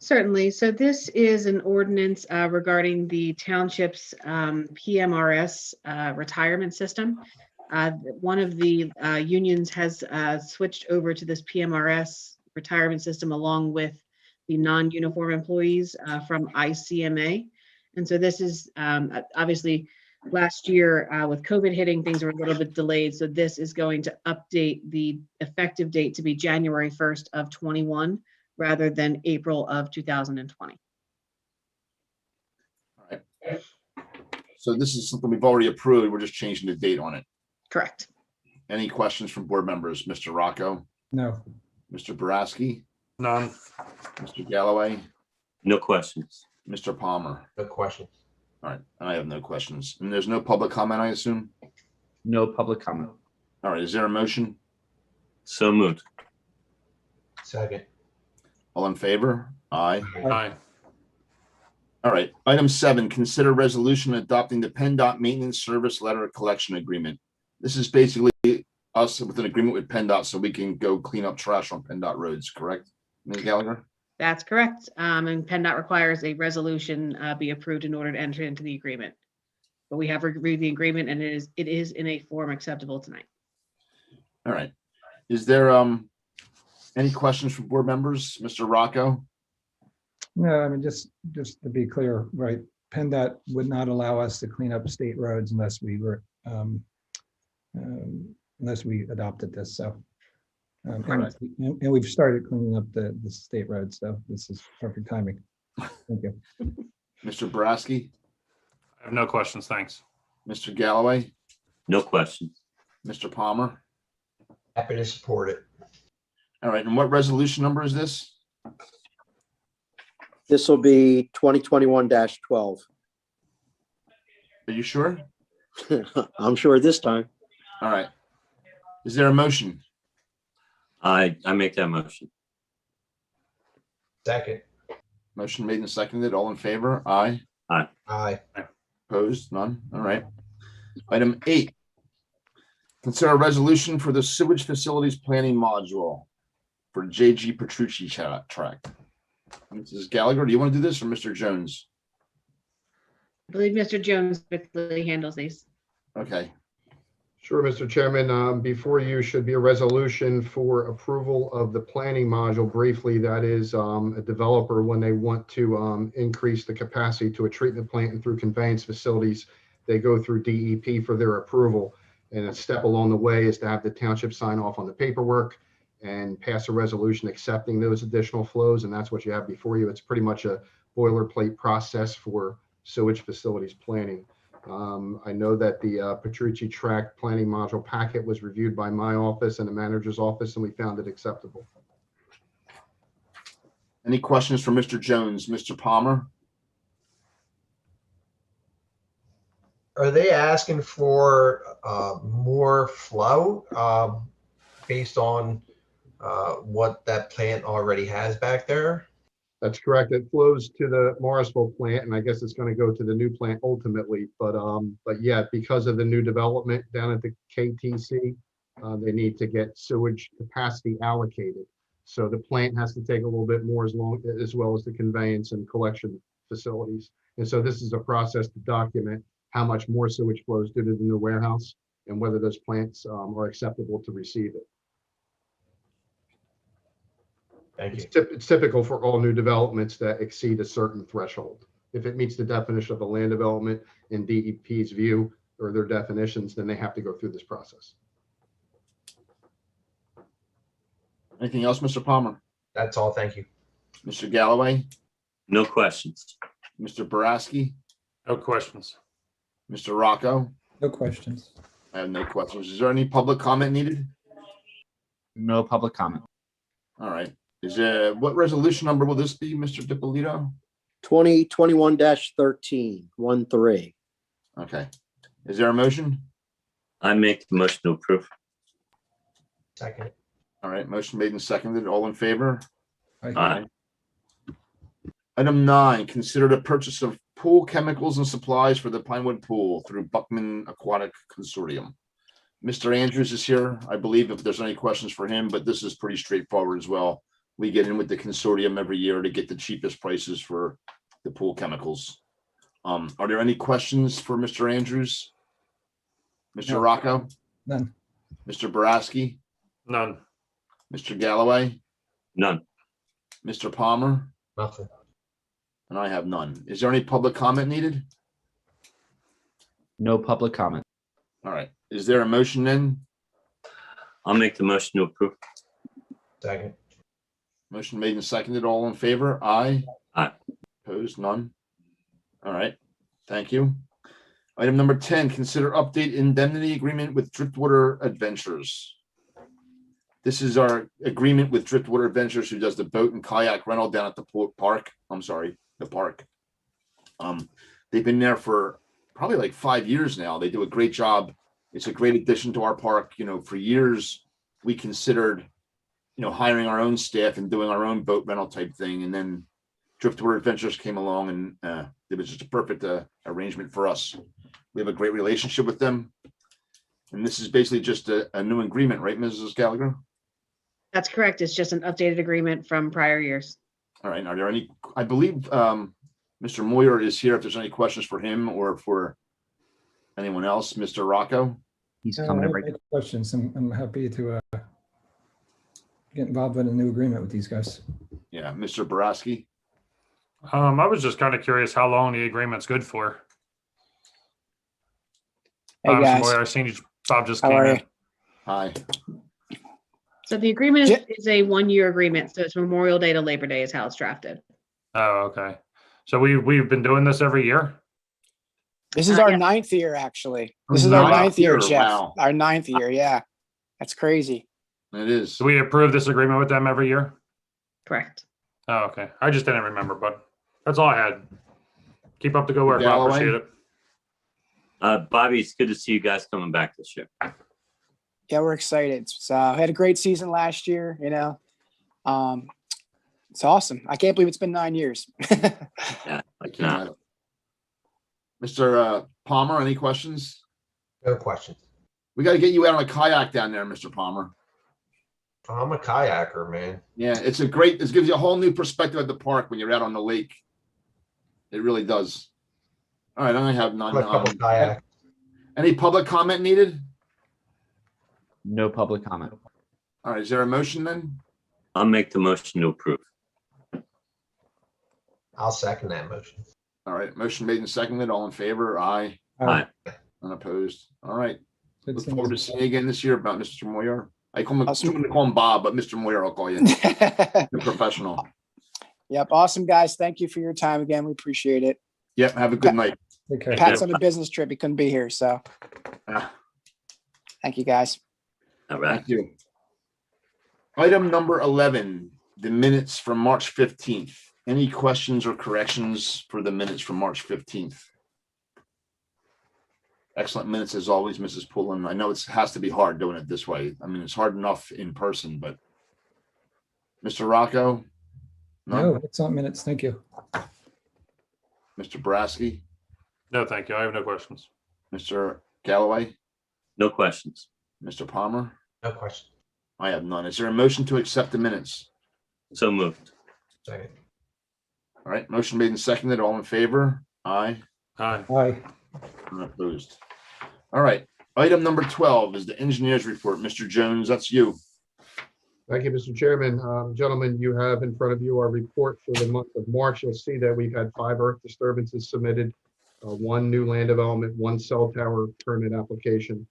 Certainly. So this is an ordinance regarding the township's PMRS retirement system. One of the unions has switched over to this PMRS retirement system along with the non-uniform employees from ICMA. And so this is obviously last year with COVID hitting, things were a little bit delayed. So this is going to update the effective date to be January 1st of 21 rather than April of 2020. All right. So this is something we've already approved. We're just changing the date on it. Correct. Any questions from board members? Mr. Rocco, No. Mr. Boraski, None. Mr. Galloway, No questions. Mr. Palmer. No questions. All right, I have no questions. And there's no public comment, I assume? No public comment. All right, is there a motion? So moved. Second. All in favor? Aye. Aye. All right, item 7, consider resolution adopting the Penndot Maintenance Service Letter Collection Agreement. This is basically us with an agreement with Penndot so we can go clean up trash on Penndot roads, correct? Ms. Gallagher? That's correct. And PennDOT requires a resolution be approved in order to enter into the agreement. But we have reviewed the agreement and it is in a form acceptable tonight. All right. Is there any questions from board members? Mr. Rocco? No, I mean, just to be clear, right, PennDOT would not allow us to clean up state roads unless we were, unless we adopted this, so. And we've started cleaning up the state roads, so this is perfect timing. Thank you. Mr. Boraski? I have no questions. Thanks. Mr. Galloway? No questions. Mr. Palmer? Happy to support it. All right, and what resolution number is this? This will be 2021-12. Are you sure? I'm sure this time. All right. Is there a motion? I make that motion. Second. Motion made and seconded. All in favor? Aye. Aye. Aye. Opposed? None? All right. Item 8. Consider a resolution for the sewage facilities planning module for J.G. Petrucci tract. Mrs. Gallagher, do you want to do this or Mr. Jones? I believe Mr. Jones typically handles these. Okay. Sure, Mr. Chairman. Before you should be a resolution for approval of the planning module. Briefly, that is a developer when they want to increase the capacity to a treatment plant and through conveyance facilities, they go through DEP for their approval. And a step along the way is to have the township sign off on the paperwork and pass a resolution accepting those additional flows. And that's what you have before you. It's pretty much a boilerplate process for sewage facilities planning. I know that the Petrucci tract planning module packet was reviewed by my office and the manager's office, and we found it acceptable. Any questions for Mr. Jones? Mr. Palmer? Are they asking for more flow based on what that plant already has back there? That's correct. It flows to the Morrisville plant, and I guess it's going to go to the new plant ultimately. But yeah, because of the new development down at the KTC, they need to get sewage capacity allocated. So the plant has to take a little bit more as well as the conveyance and collection facilities. And so this is a process to document how much more sewage flows due to the new warehouse and whether those plants are acceptable to receive it. Thank you. It's typical for all new developments that exceed a certain threshold. If it meets the definition of a land development in DEP's view or their definitions, then they have to go through this process. Anything else, Mr. Palmer? That's all. Thank you. Mr. Galloway? No questions. Mr. Boraski? No questions. Mr. Rocco? No questions. I have no questions. Is there any public comment needed? No public comment. All right. Is what resolution number will this be, Mr. DiPolito? 2021-13, 13. Okay. Is there a motion? I make the motion to approve. Second. All right. Motion made and seconded. All in favor? Aye. Item 9, consider the purchase of pool chemicals and supplies for the Pinewood Pool through Buckman Aquatic Consortium. Mr. Andrews is here, I believe, if there's any questions for him, but this is pretty straightforward as well. We get in with the consortium every year to get the cheapest prices for the pool chemicals. Are there any questions for Mr. Andrews? Mr. No. Rocco? None. Mr. Boraski? None. Mr. Galloway? None. Mr. Palmer? Nothing. And I have none. Is there any public comment needed? No public comment. All right. Is there a motion then? I'll make the motion to approve. Second. Motion made and seconded. All in favor? Aye. Aye. Opposed? None. All right. Thank you. Item number 10, consider update indemnity agreement with Driftwater Adventures. This is our agreement with Driftwater Adventures, who does the boat and kayak rental down at the park. I'm sorry, the park. They've been there for probably like 5 years now. They do a great job. It's a great addition to our park. You know, for years we considered, hiring our own staff and doing our own boat rental type thing. And then Driftwater Adventures came along, and it was just a perfect arrangement for us. We have a great relationship with them. And this is basically just a new agreement, right, Mrs. Gallagher? That's correct. It's just an updated agreement from prior years. All right. Are there any, I believe Mr. Moyer is here if there's any questions for him or for anyone else. Mr. Rocco? He's I coming have right. no questions. I'm happy to get involved in a new agreement with these guys. Yeah, Mr. Boraski? I was just kind of curious how long the agreement's good for. Hey, guys. Moyer, I seen you, Bob just How came are in. you? Hi. So the agreement Ja- is a 1-year agreement. So it's Memorial Day to Labor Day is how it's drafted. Oh, okay. So we've been doing this every year? This is Yeah. our 9th year, actually. Oh, This is our ninth 9th year, year, Jeff. wow. Our 9th year, yeah. That's crazy. It is. Do we approve this agreement with them every year? Correct. Oh, okay. I just didn't remember, but that's all I had. Keep up the good work. I Galloway? appreciate it. Bobby, it's good to see you guys coming back this year. Yeah, we're excited. So we had a great season last year, It's awesome. I can't believe it's been 9 years. Yeah, I cannot. Mr. Palmer, any questions? No questions. We got to get you out on a kayak down there, Mr. Palmer. I'm a kayaker, man. Yeah, it gives you a whole new perspective at the park when you're out on the lake. It really does. All right, I only have none. I'm a couple kayak. Any public comment needed? No public comment. All right, is there a motion then? I'll make the motion to approve. I'll second that motion. All right, motion made and seconded. All in favor? Aye. Aye. Unopposed. All right. Good Look seeing forward to you. seeing you again this year about Mr. Moyer. I'm going Awesome. to call him Bob, but Mr. Moyer, I'll call you. You're professional. Yep. Awesome, guys. Thank you for your time again. We appreciate it. Yep, have a good night. Take care. Pat's on a business trip. He couldn't be here. So Ah, thank you, guys. All right. Thank you. Item number 11, the minutes from March 15th. Any questions or corrections for the minutes from March 15th? Excellent minutes as always, Mrs. Pullen. I know it has to be hard doing it this way. I mean, it's hard enough in person, but Mr. Rocco? No, it's not minutes. Thank you. Mr. Boraski? No, thank you. I have no questions. Mr. Galloway? No questions. Mr. Palmer? No question. I have none. Is there a motion to accept the minutes? So moved. Second. All right, motion made and seconded. All in favor? Aye. Aye. Aye. Opposed. All right, item number 12 is the engineer's report. Mr. Jones, that's you. Thank you, Mr. Chairman. Gentlemen, you have in front of you our report for the month of March. You'll see that we've had 5 earth disturbances submitted, 1 new land development, 1 cell tower permit application.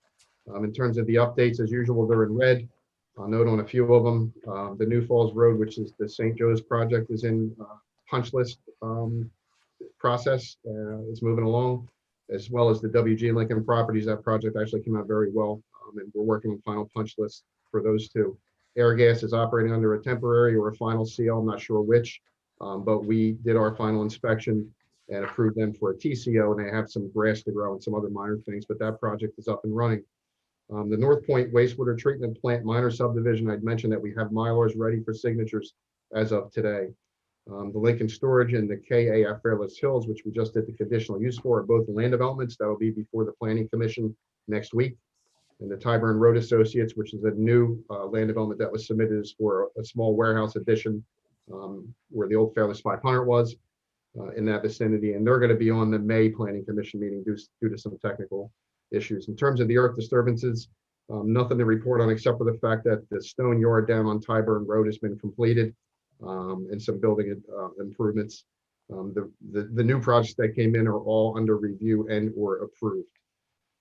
In terms of the updates, as usual, they're in red. I'll note on a few of them. The New Falls Road, which is the St. Joe's project, is in punch list process. It's moving along, as well as the WG Lincoln Properties. That project actually came out very well, and we're working on final punch lists for those 2. Airgas is operating under a temporary or a final CO, I'm not sure which, but we did our final inspection and approved them for a TCO, and they have some grass to grow and some other minor things, but that project is up and running. The North Point Wastewater Treatment Plant minor subdivision, I'd mentioned that we have Mylars ready for signatures as of today. The Lincoln Storage and the KAF Fairless Hills, which we just did the conditional use for, are both land developments that will be before the Planning Commission next week. And the Tyburn Road Associates, which is a new land development that was submitted, is for a small warehouse addition where the old Fairless 500 was in that vicinity. And they're going to be on the May Planning Commission meeting due to some technical issues. In terms of the earth disturbances, nothing to report on except for the fact that the stone yard down on Tyburn Road has been completed and some building improvements. The new projects that came in are all under review and or approved.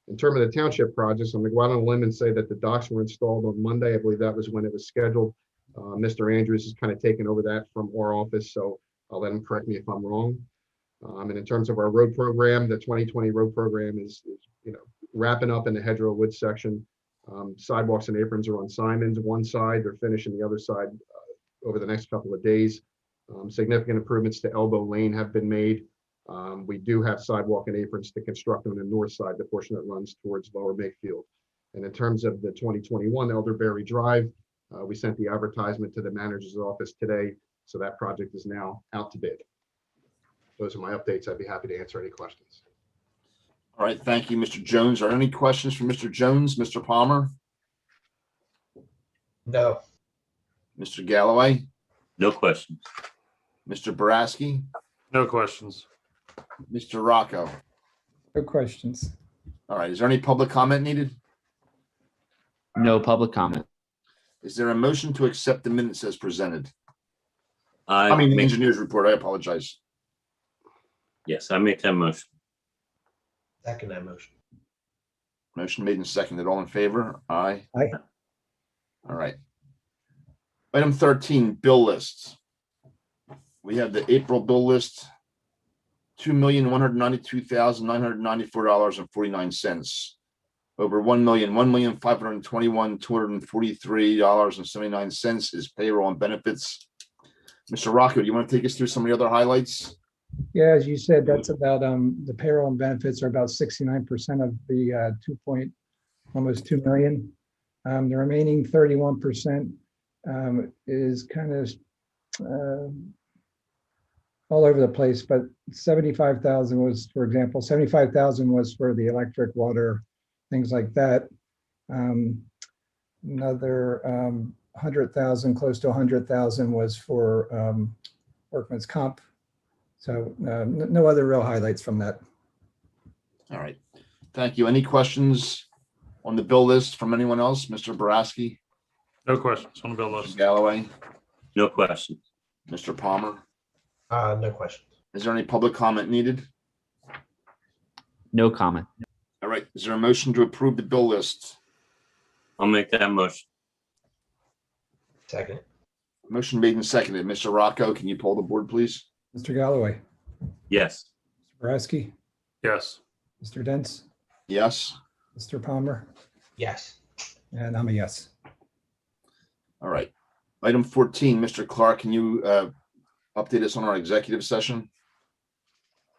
In terms of the township projects, I'm going to go out on a limb and say that the docks were installed on Monday. I believe that was when it was scheduled. Mr. Andrews has kind of taken over that from our office, so I'll let him correct me if I'm wrong. And in terms of our road program, the 2020 road program is wrapping up in the Hedgerow Woods section. Sidewalks and aprons are on Simon's one side. They're finishing the other side over the next couple of days. Significant improvements to Elbow Lane have been made. We do have sidewalk and aprons to construct on the north side, the portion that runs towards Lower Makefield. And in terms of the 2021 Elderberry Drive, we sent the advertisement to the manager's office today, so that project is now out to bid. Those are my updates. I'd be happy to answer any questions. All right, thank you, Mr. Jones. Are there any questions for Mr. Jones, Mr. Palmer, No. Mr. Galloway, No questions. Mr. Boraski, No questions. Mr. Rocco? No questions. All right, is there any public comment needed? No public comment. Is there a motion to accept the minutes as presented? the I engineer's report, I apologize. Yes, I make that motion. Second that motion. Motion made and seconded. All in favor? Aye. Aye. All right. Item 13, bill lists. We have the April bill list, $2,192,994.49. Over $1,521,243.79 is payroll and benefits. Mr. Rocco, do you want to take us through some of the other highlights? Yeah, as you said, that's about the payroll and benefits are about 69% of the almost 2 million. The remaining 31% is kind of all over the place, but 75,000 was, for example, 75,000 was for the electric, water, things like that. Another 100,000, close to 100,000 was for workman's comp. So no other real highlights from that. All right. Thank you. Any questions on the bill list from anyone else? Mr. Boraski? No questions on the bill Mr. list. Galloway? No questions. Mr. Palmer? No questions. Is there any public comment needed? No comment. All right. Is there a motion to approve the bill list? I'll make that motion. Second. Motion made and seconded. Mr. Rocco, can you poll the board, please? Mr. Galloway, Yes. Mr. Boraski, Yes. Mr. Dents, Yes. Mr. Palmer, Yes. and I'm a yes. All right. Item 14, Mr. Clark, can you update us on our executive session?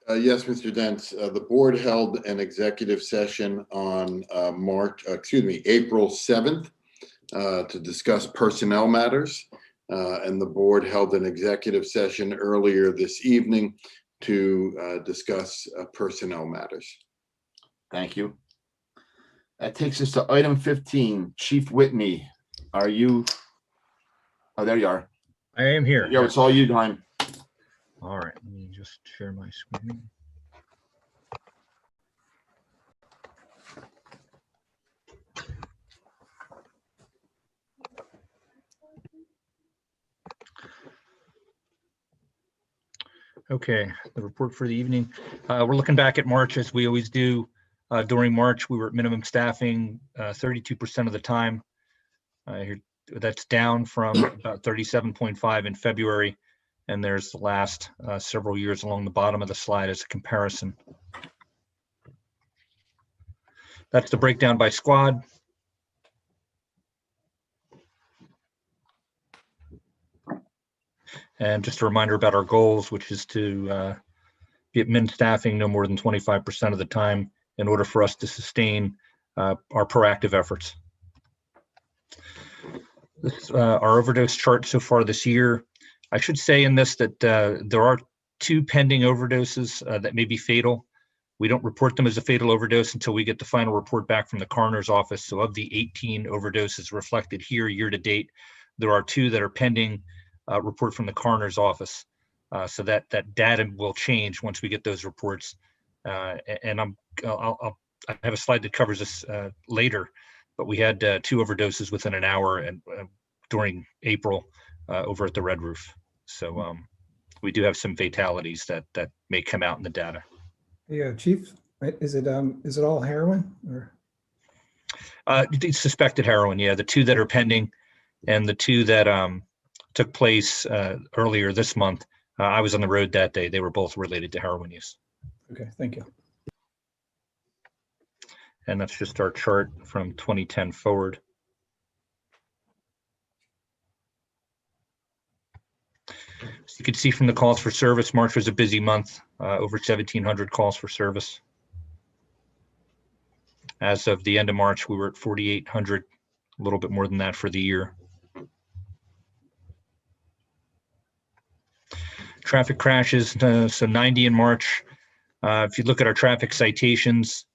Yes, Mr. Dents, the board held an executive session on April 7th to discuss personnel matters. And the board held an executive session earlier this evening to discuss personnel matters. Thank you. That takes us to item 15. Chief Whitney, are you? Oh, there you are. I am here. Yo, it's all you, time. All right, let me just share my screen. Okay, the report for the evening. We're looking back at March as we always do. During March, we were at minimum staffing 32% of the time. That's down from about 37.5 in February. And there's the last several years along the bottom of the slide as a comparison. That's the breakdown by squad. And just a reminder about our goals, which is to be at min staffing no more than 25% of the time in order for us to sustain our proactive efforts. This, our overdose chart so far this year. I should say in this that there are 2 pending overdoses that may be fatal. We don't report them as a fatal overdose until we get the final report back from the coroner's office. So of the 18 overdoses reflected here year to date, there are 2 that are pending report from the coroner's office. So that data will change once we get those reports. And I have a slide that covers this later, but we had 2 overdoses within an hour and during April over at the Red Roof. So we do have some fatalities that may come out in the data. Yeah, Chief, is it all heroin or? It's suspected heroin. Yeah, the 2 that are pending, and the 2 that took place earlier this month. I was on the road that day. They were both related to heroin use. Okay, thank you. And that's just our chart from 2010 forward. So you can see from the calls for service, March was a busy month, over 1,700 calls for service. As of the end of March, we were at 4,800, a little bit more than that for the year. Traffic crashes, so 90 in March. If you look at our traffic citations,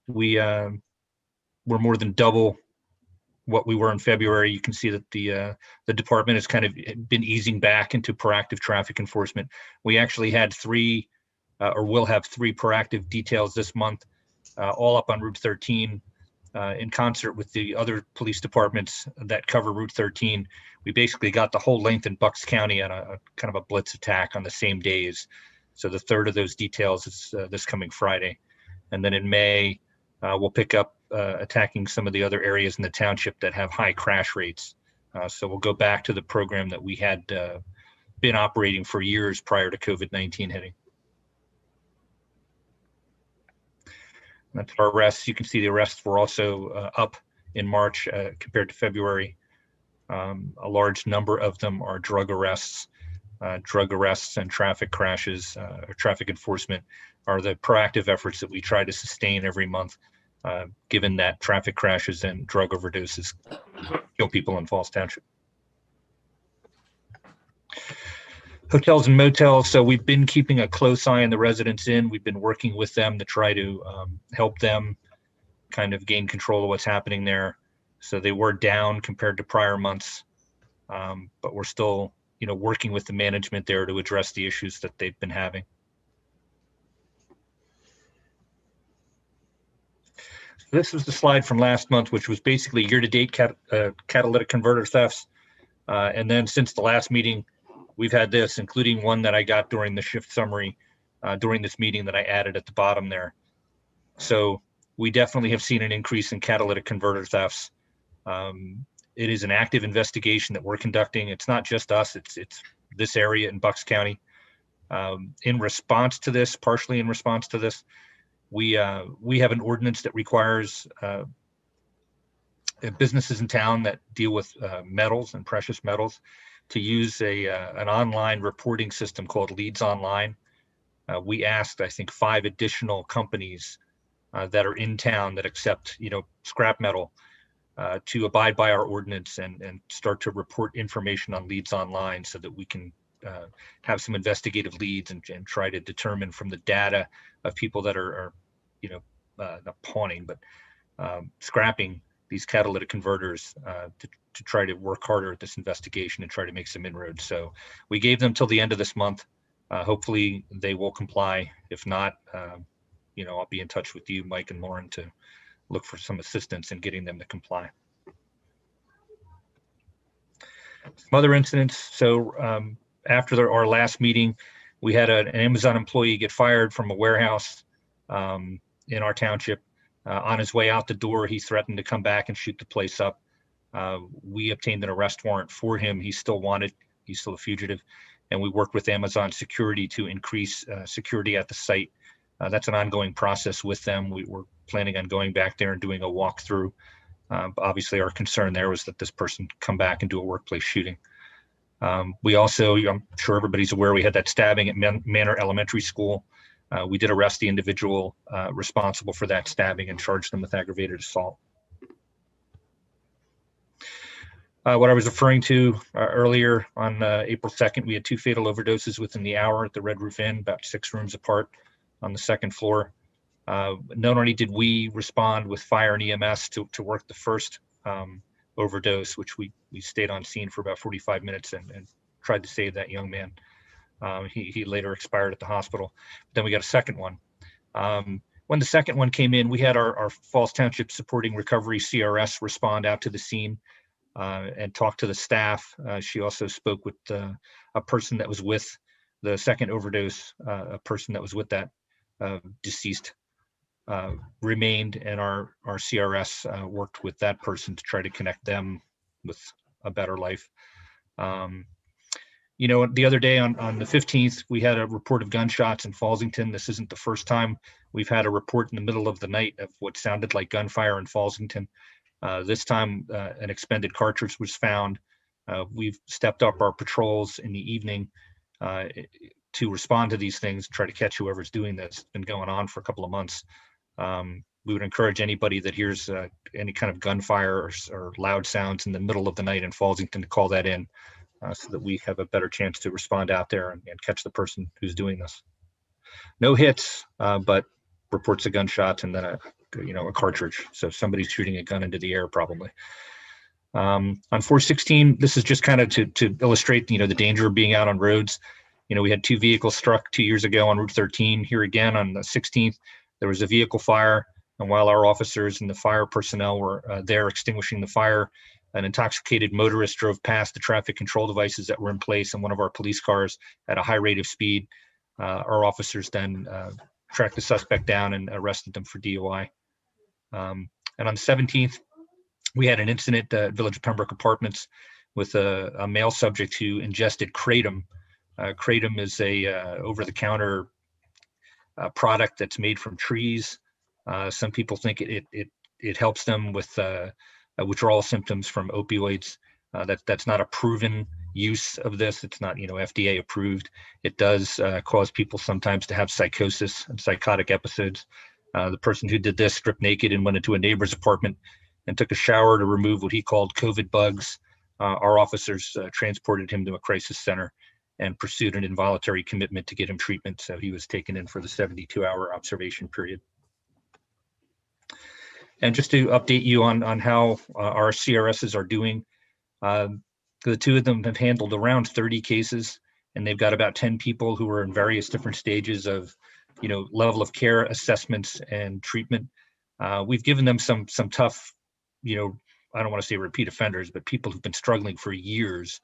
we're more than double what we were in February. You can see that the department has kind of been easing back into proactive traffic enforcement. We actually had 3 or will have 3 proactive details this month, all up on Route 13 in concert with the other police departments that cover Route 13. We basically got the whole length in Bucks County on a kind of a blitz attack on the same days. So the 3rd of those details is this coming Friday. And then in May, we'll pick up attacking some of the other areas in the township that have high crash rates. So we'll go back to the program that we had been operating for years prior to COVID-19 hitting. That's our arrests. You can see the arrests were also up in March compared to February. A large number of them are drug arrests. Drug arrests and traffic crashes or traffic enforcement are the proactive efforts that we try to sustain every month, given that traffic crashes and drug overdoses kill people in Falls Township. Hotels and motels. So we've been keeping a close eye on the residents in. We've been working with them to try to help them kind of gain control of what's happening there. So they were down compared to prior months, but we're still, working with the management there to address the issues that they've been having. This was the slide from last month, which was basically year-to-date catalytic converter thefts. And then since the last meeting, we've had this, including one that I got during the shift summary during this meeting that I added at the bottom there. So we definitely have seen an increase in catalytic converter thefts. It is an active investigation that we're conducting. It's not just us, it's this area in Bucks County. In response to this, partially in response to this, we have an ordinance that requires businesses in town that deal with metals and precious metals to use an online reporting system called Leads Online. We asked, I think, 5 additional companies that are in town that accept, scrap metal to abide by our ordinance and start to report information on Leads Online so that we can have some investigative leads and try to determine from the data of people that are not pawning, but scrapping these catalytic converters to try to work harder at this investigation and try to make some inroads. So we gave them till the end of this month. Hopefully they will comply. If not, I'll be in touch with you, Mike and Lauren, to look for some assistance in getting them to comply. Some other incidents. So after our last meeting, we had an Amazon employee get fired from a warehouse in our township. On his way out the door, he threatened to come back and shoot the place up. We obtained an arrest warrant for him. He's still wanted. He's still a fugitive. And we worked with Amazon security to increase security at the site. That's an ongoing process with them. We're planning on going back there and doing a walkthrough. Obviously, our concern there was that this person come back and do a workplace shooting. We also, I'm sure everybody's aware, we had that stabbing at Manor Elementary School. We did arrest the individual responsible for that stabbing and charged them with aggravated assault. What I was referring to earlier on April 2nd, we had 2 fatal overdoses within the hour at the Red Roof Inn, about 6 rooms apart on the 2nd floor. Not only did we respond with fire and EMS to work the first overdose, which we stayed on scene for about 45 minutes and tried to save that young man. He later expired at the hospital. Then we got a second one. When the second one came in, we had our Falls Township Supporting Recovery CRS respond out to the scene and talk to the staff. She also spoke with a person that was with the second overdose, a person that was with that deceased remained, and our CRS worked with that person to try to connect them with a better life. You know, the other day on the 15th, we had a report of gunshots in Falsington. This isn't the first time we've had a report in the middle of the night of what sounded like gunfire in Falsington. This time, an expended cartridge was found. We've stepped up our patrols in the evening to respond to these things, try to catch whoever's doing this. It's been going on for a couple of months. We would encourage anybody that hears any kind of gunfire or loud sounds in the middle of the night in Falsington to call that in so that we have a better chance to respond out there and catch the person who's doing this. No hits, but reports of gunshots and then a cartridge. So somebody's shooting a gun into the air probably. On 416, this is just kind of to illustrate, the danger of being out on roads. We had 2 vehicles struck 2 years ago on Route 13. Here again on the 16th, there was a vehicle fire. And while our officers and the fire personnel were there extinguishing the fire, an intoxicated motorist drove past the traffic control devices that were in place in one of our police cars at a high rate of speed. Our officers then tracked the suspect down and arrested them for DUI. And on the 17th, we had an incident at Village of Pembroke Apartments with a male subject who ingested kratom. Kratom is a over-the-counter product that's made from trees. Some people think it helps them with withdrawal symptoms from opioids. That's not a proven use of this. It's not FDA approved. It does cause people sometimes to have psychosis and psychotic episodes. The person who did this stripped naked and went into a neighbor's apartment and took a shower to remove what he called COVID bugs. Our officers transported him to a crisis center and pursued an involuntary commitment to get him treatment. So he was taken in for the 72-hour observation period. And just to update you on how our CRSs are doing, the 2 of them have handled around 30 cases, and they've got about 10 people who are in various different stages of, level of care assessments and treatment. We've given them some tough, I don't want to say repeat offenders, but people who've been struggling for years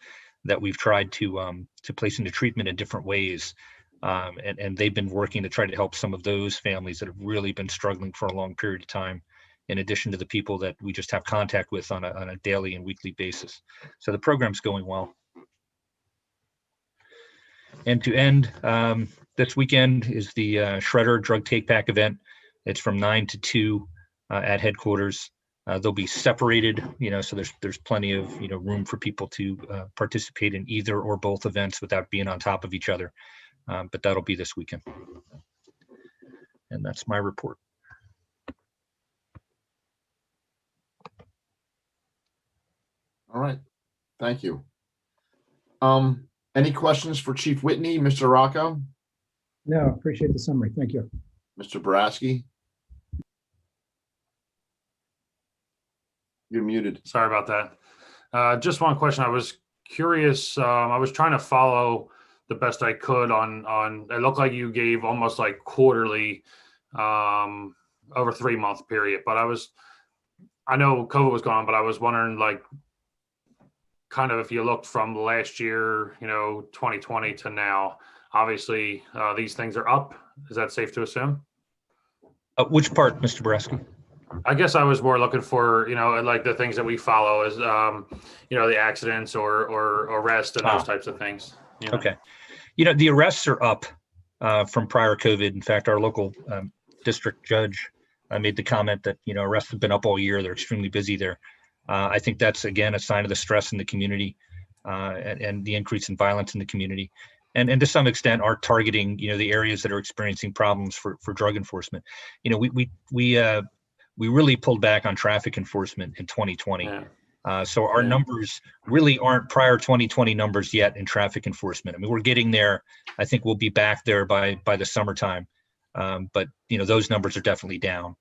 that we've tried to place into treatment in different ways. And they've been working to try to help some of those families that have really been struggling for a long period of time, in addition to the people that we just have contact with on a daily and weekly basis. So the program's going well. And to end, this weekend is the Shredder Drug Take Back event. It's from 9 to 2 at headquarters. They'll be separated, so there's plenty of room for people to participate in either or both events without being on top of each other. But that'll be this weekend. And that's my report. All right, thank you. Any questions for Chief Whitney, Mr. Rocco? No, appreciate the summary. Thank you. Mr. Boraski? You're muted. Sorry about that. Just one question. I was curious. I was trying to follow the best I could on it looked like you gave almost like quarterly over 3-month period, but I know COVID was gone, but I was wondering like kind of if you looked from last year, 2020 to now, obviously these things are up. Is that safe to assume? Which part, Mr. Boraski? I guess I was more looking for, like the things that we follow is, the accidents or arrest and those types of things. Okay. The arrests are up from prior COVID. In fact, our local district judge made the comment that, arrests have been up all year. They're extremely busy there. I think that's, again, a sign of the stress in the community and the increase in violence in the community. And to some extent are targeting, the areas that are experiencing problems for drug enforcement. We really pulled back on traffic enforcement in 2020. Yeah. So our numbers really aren't prior 2020 numbers yet in traffic enforcement. I mean, we're getting there. I think we'll be back there by the summertime. But those numbers are definitely down.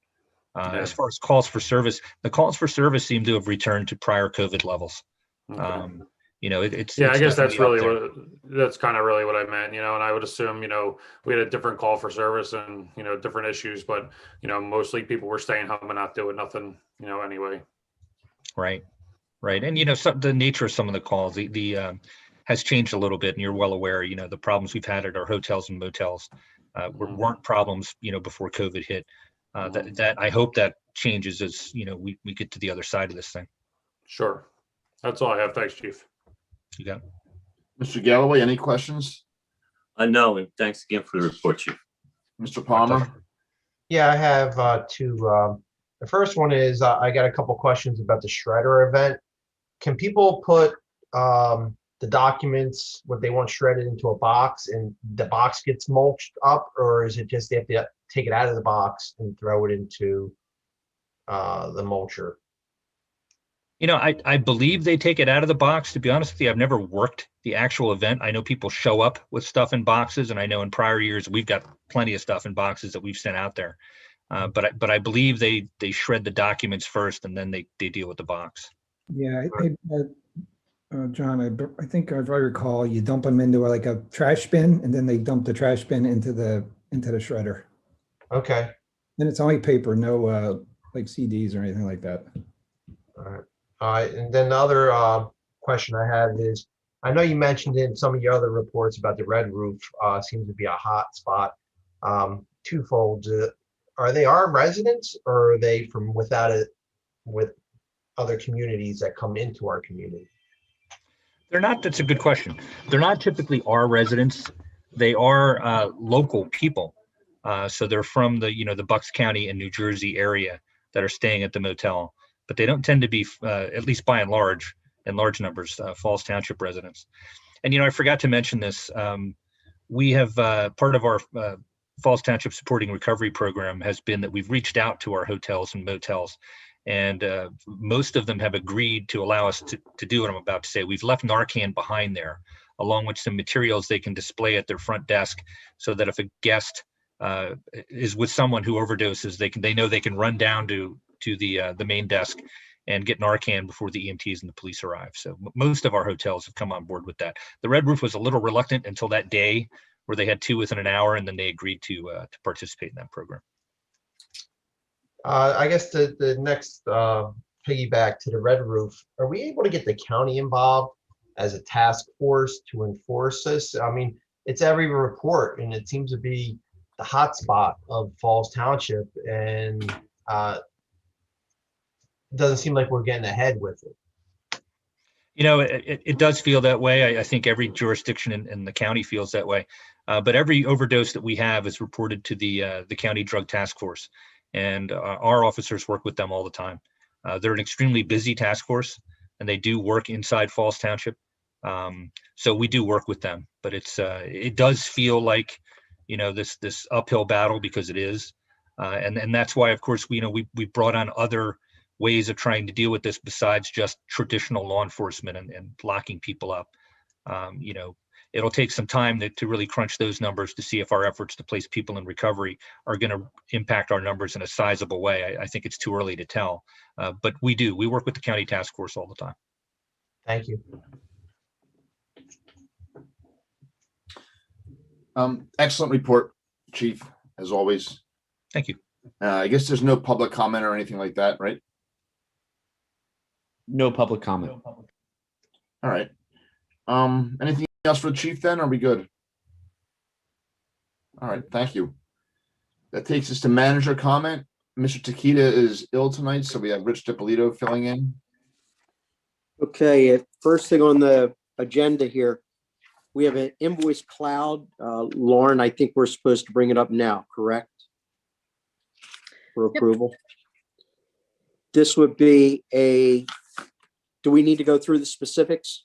Yeah. As far as calls for service, the calls for service seem to have returned to prior COVID levels. Okay. It's Yeah, I guess that's definitely really up there. that's kind of really what I meant, and I would assume, we had a different call for service and, different issues, but, mostly people were staying home and not doing nothing, anyway. Right. And, the nature of some of the calls, the has changed a little bit, and you're well aware, the problems we've had at our hotels and motels weren't problems, before COVID hit. That I hope that changes as, we get to the other side of this thing. Sure. That's all I have. Thanks, Chief. You got it. Mr. Galloway, any questions? No, and thanks again for the report, Chief. Mr. Palmer? Yeah, I have two. The first one is I got a couple questions about the shredder event. Can people put the documents, what they want shredded, into a box and the box gets mulched up, or is it just they have to take it out of the box and throw it into the mulcher? I believe they take it out of the box. To be honest with you, I've never worked the actual event. I know people show up with stuff in boxes, and I know in prior years we've got plenty of stuff in boxes that we've sent out there. But I believe they shred the documents first, and then they deal with the box. Yeah, John, I think if I recall, you dump them into like a trash bin, and then they dump the trash bin into the shredder. Okay. And it's only paper, no like CDs or anything like that. All right. And then the other question I have is, I know you mentioned in some of your other reports about the red roof seems to be a hot spot. Twofold. Are they our residents, or are they from with other communities that come into our community? They're not. That's a good question. They're not typically our residents. They are local people. So they're from the Bucks County and New Jersey area that are staying at the motel, but they don't tend to be, at least by and large, in large numbers, Falls Township residents. And, I forgot to mention this. We have part of our Falls Township Supporting Recovery Program has been that we've reached out to our hotels and motels, and most of them have agreed to allow us to do what I'm about to say. We've left Narcan behind there, along with some materials they can display at their front desk, so that if a guest is with someone who overdoses, they know they can run down to the main desk and get Narcan before the EMTs and the police arrive. So most of our hotels have come on board with that. The Red Roof was a little reluctant until that day where they had 2 within an hour, and then they agreed to participate in that program. I guess the next piggyback to the Red Roof, are we able to get the county involved as a task force to enforce this? I mean, it's every report, and it seems to be the hot spot of Falls Township, and it doesn't seem like we're getting ahead with it. It does feel that way. I think every jurisdiction in the county feels that way. But every overdose that we have is reported to the county drug task force, and our officers work with them all the time. They're an extremely busy task force, and they do work inside Falls Township. So we do work with them, but it does feel like, this uphill battle, because it is. And that's why, of course, we brought on other ways of trying to deal with this besides just traditional law enforcement and locking people up. It'll take some time to really crunch those numbers to see if our efforts to place people in recovery are going to impact our numbers in a sizable way. I think it's too early to tell, but we work with the county task force all the time. Thank you. Excellent report, Chief, as always. Thank you. I guess there's no public comment or anything like that, right? No public comment. All right. Anything else for the chief then? Are we good? All right, thank you. That takes us to manager comment. Mr. Takita is ill tonight, so we have Rich DiPolito filling in. Okay, first thing on the agenda here, we have an invoice cloud. Lauren, I think we're supposed to bring it up now, correct? For approval. Yep. This would be do we need to go through the specifics?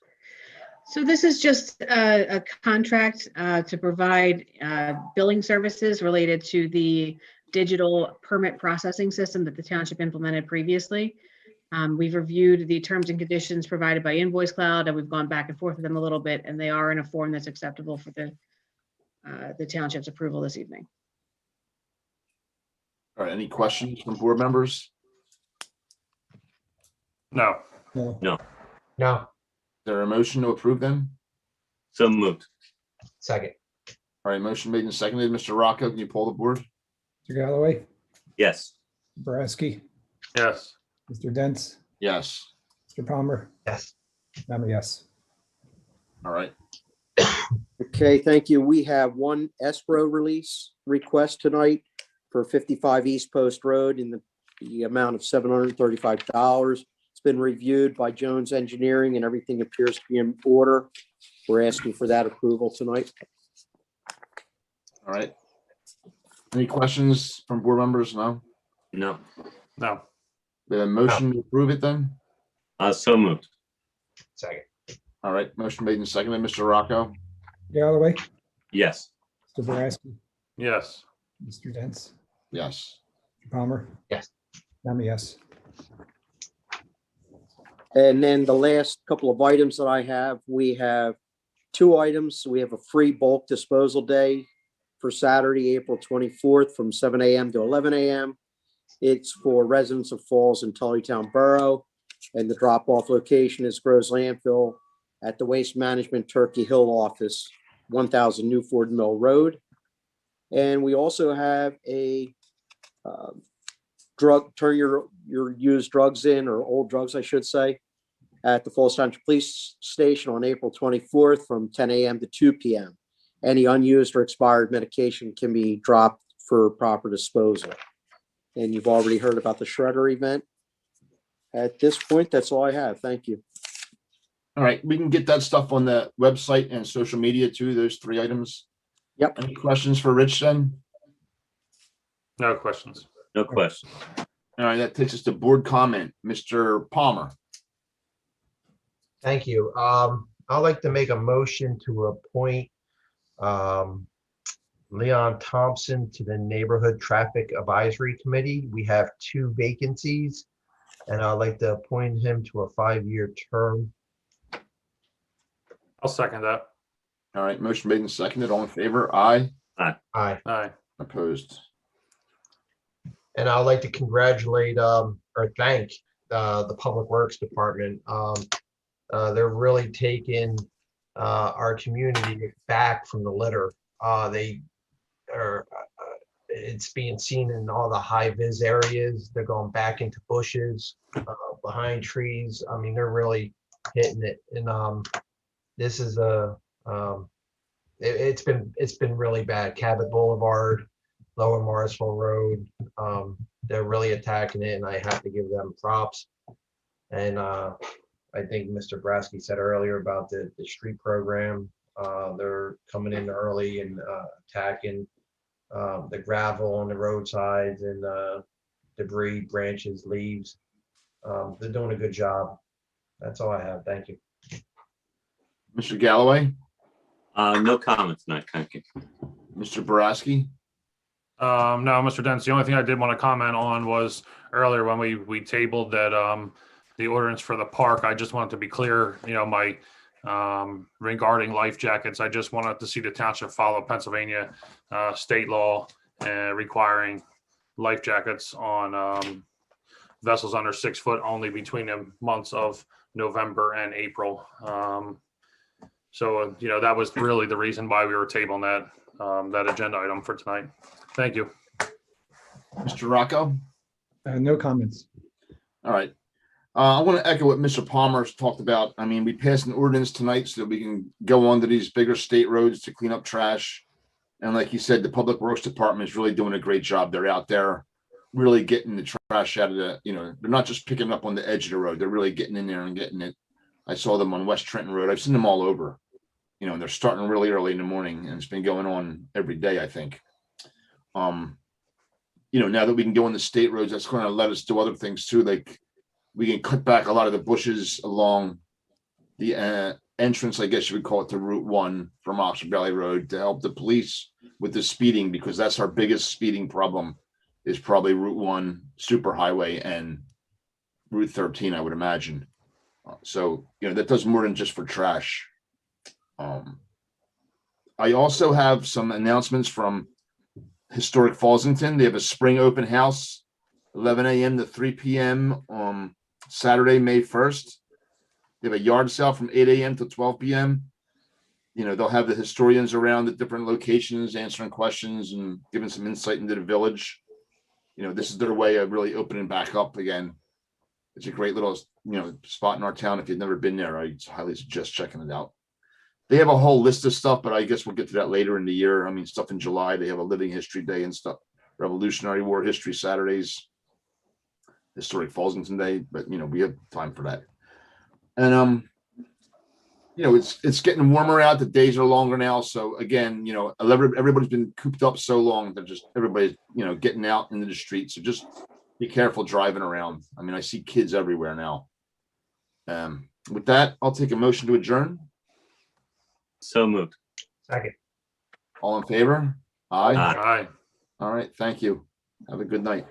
So this is just a contract to provide billing services related to the digital permit processing system that the township implemented previously. We've reviewed the terms and conditions provided by Invoice Cloud, and we've gone back and forth with them a little bit, and they are in a form that's acceptable for the township's approval this evening. All right, any questions from board members? No. No. No. No. Is there a motion to approve them? So moved. Second. All right, motion made and seconded. Mr. Rocco, can you pull the board? Mr. Galloway, Yes. Boraski, Yes. Mr. Dents, Yes. Mr. Palmer, Yes. I'm a yes. All right. Okay, thank you. We have one escrow release request tonight for 55 East Post Road in the amount of $735. It's been reviewed by Jones Engineering and everything appears to be in order. We're asking for that approval tonight. All right. Any questions from board members? No? No. No. The motion to approve it then? So moved. Second. All right, motion made and seconded. Mr. Rocco? Galloway, Yes. Mr. Boraski, Yes. Mr. Dents, Yes. Mr. Palmer, Yes. I'm a yes. And then the last couple of items that I have, we have two items. We have a free bulk disposal day for Saturday, April 24th from 7 a.m. to 11 a.m. It's for residents of Falls and Tullytown Borough. And the drop-off location is Groves Landfill at the Waste Management Turkey Hill office, 1000 Newford Mill Road. And we also have a turn your used drugs in, or old drugs, I should say, at the Falls Township Police Station on April 24th from 10 a.m. to 2 p.m. Any unused or expired medication can be dropped for proper disposal. And you've already heard about the shredder event. At this point, that's all I have. Thank you. All right, we can get that stuff on the website and social media too, those three items. Yep. Any questions for Rich then? No questions. No questions. All right, that takes us to board comment. Mr. Palmer. Thank you. I'd like to make a motion to appoint Leon Thompson to the Neighborhood Traffic Advisory Committee. We have 2 vacancies, and I'd like to appoint him to a 5-year term. I'll second that. All right, motion made and seconded. All in favor? Aye. Aye. Aye. Aye. Opposed? And I'd like to congratulate or thank the Public Works Department. They're really taking our community back from the litter. They are, it's being seen in all the high vis areas. They're going back into bushes, behind trees. I mean, they're really hitting it. And this is it's been really bad. Cabot Boulevard, Lower Morrisville Road. They're really attacking it, and I have to give them props. And I think Mr. Brasky said earlier about the street program. They're coming in early and attacking the gravel on the roadsides and debris, branches, leaves. They're doing a good job. That's all I have. Thank you. Mr. Galloway? No comments tonight. Thank you. Mr. Boraski? No, Mr. Dents, the only thing I did want to comment on was earlier when we tabled that the ordinance for the park. I just wanted to be clear, my regarding life jackets. I just wanted to see the township follow Pennsylvania state law requiring life jackets on vessels under 6 foot only between the months of November and April. So that was really the reason why we were tabling that agenda item for tonight. Thank you. Mr. Rocco? No comments. All right. I want to echo what Mr. Palmer's talked about. I mean, we passed an ordinance tonight so that we can go onto these bigger state roads to clean up trash. And like you said, the Public Works Department is really doing a great job. They're out there really getting the trash out of they're not just picking it up on the edge of the road. They're really getting in there and getting it. I saw them on West Trenton Road. I've seen them all over, and they're starting really early in the morning, and it's been going on every day, I think. Now that we can go on the state roads, that's going to let us do other things too. Like we can cut back a lot of the bushes along the entrance, I guess you would call it, to Route 1 from Oxford Valley Road to help the police with the speeding, because that's our biggest speeding problem is probably Route 1 Superhighway and Route 13, I would imagine. So, that does more than just for trash. I also have some announcements from Historic Fallsington, they have a spring open house, 11 a.m. to 3 p.m. on Saturday, May 1st. They have a yard sale from 8 a.m. to 12 p.m. You know, they'll have the historians around at different locations answering questions and giving some insight into the village. You know, this is their way of really opening back up again. It's a great little, spot in our town. If you've never been there, I highly suggest checking it out. They have a whole list of stuff, but I guess we'll get to that later in the year. I mean, stuff in July, they have a living history day and stuff, Revolutionary War history Saturdays, Historic Fallsington Day, but we have time for that. And it's getting warmer out. The days are longer now. So again, everybody's been cooped up so long that just everybody's, getting out into the streets. So just be careful driving around. I mean, I see kids everywhere now. With that, I'll take a motion to adjourn. So moved. Second. All in favor? Aye. Aye. All right. Thank you. Have a good night.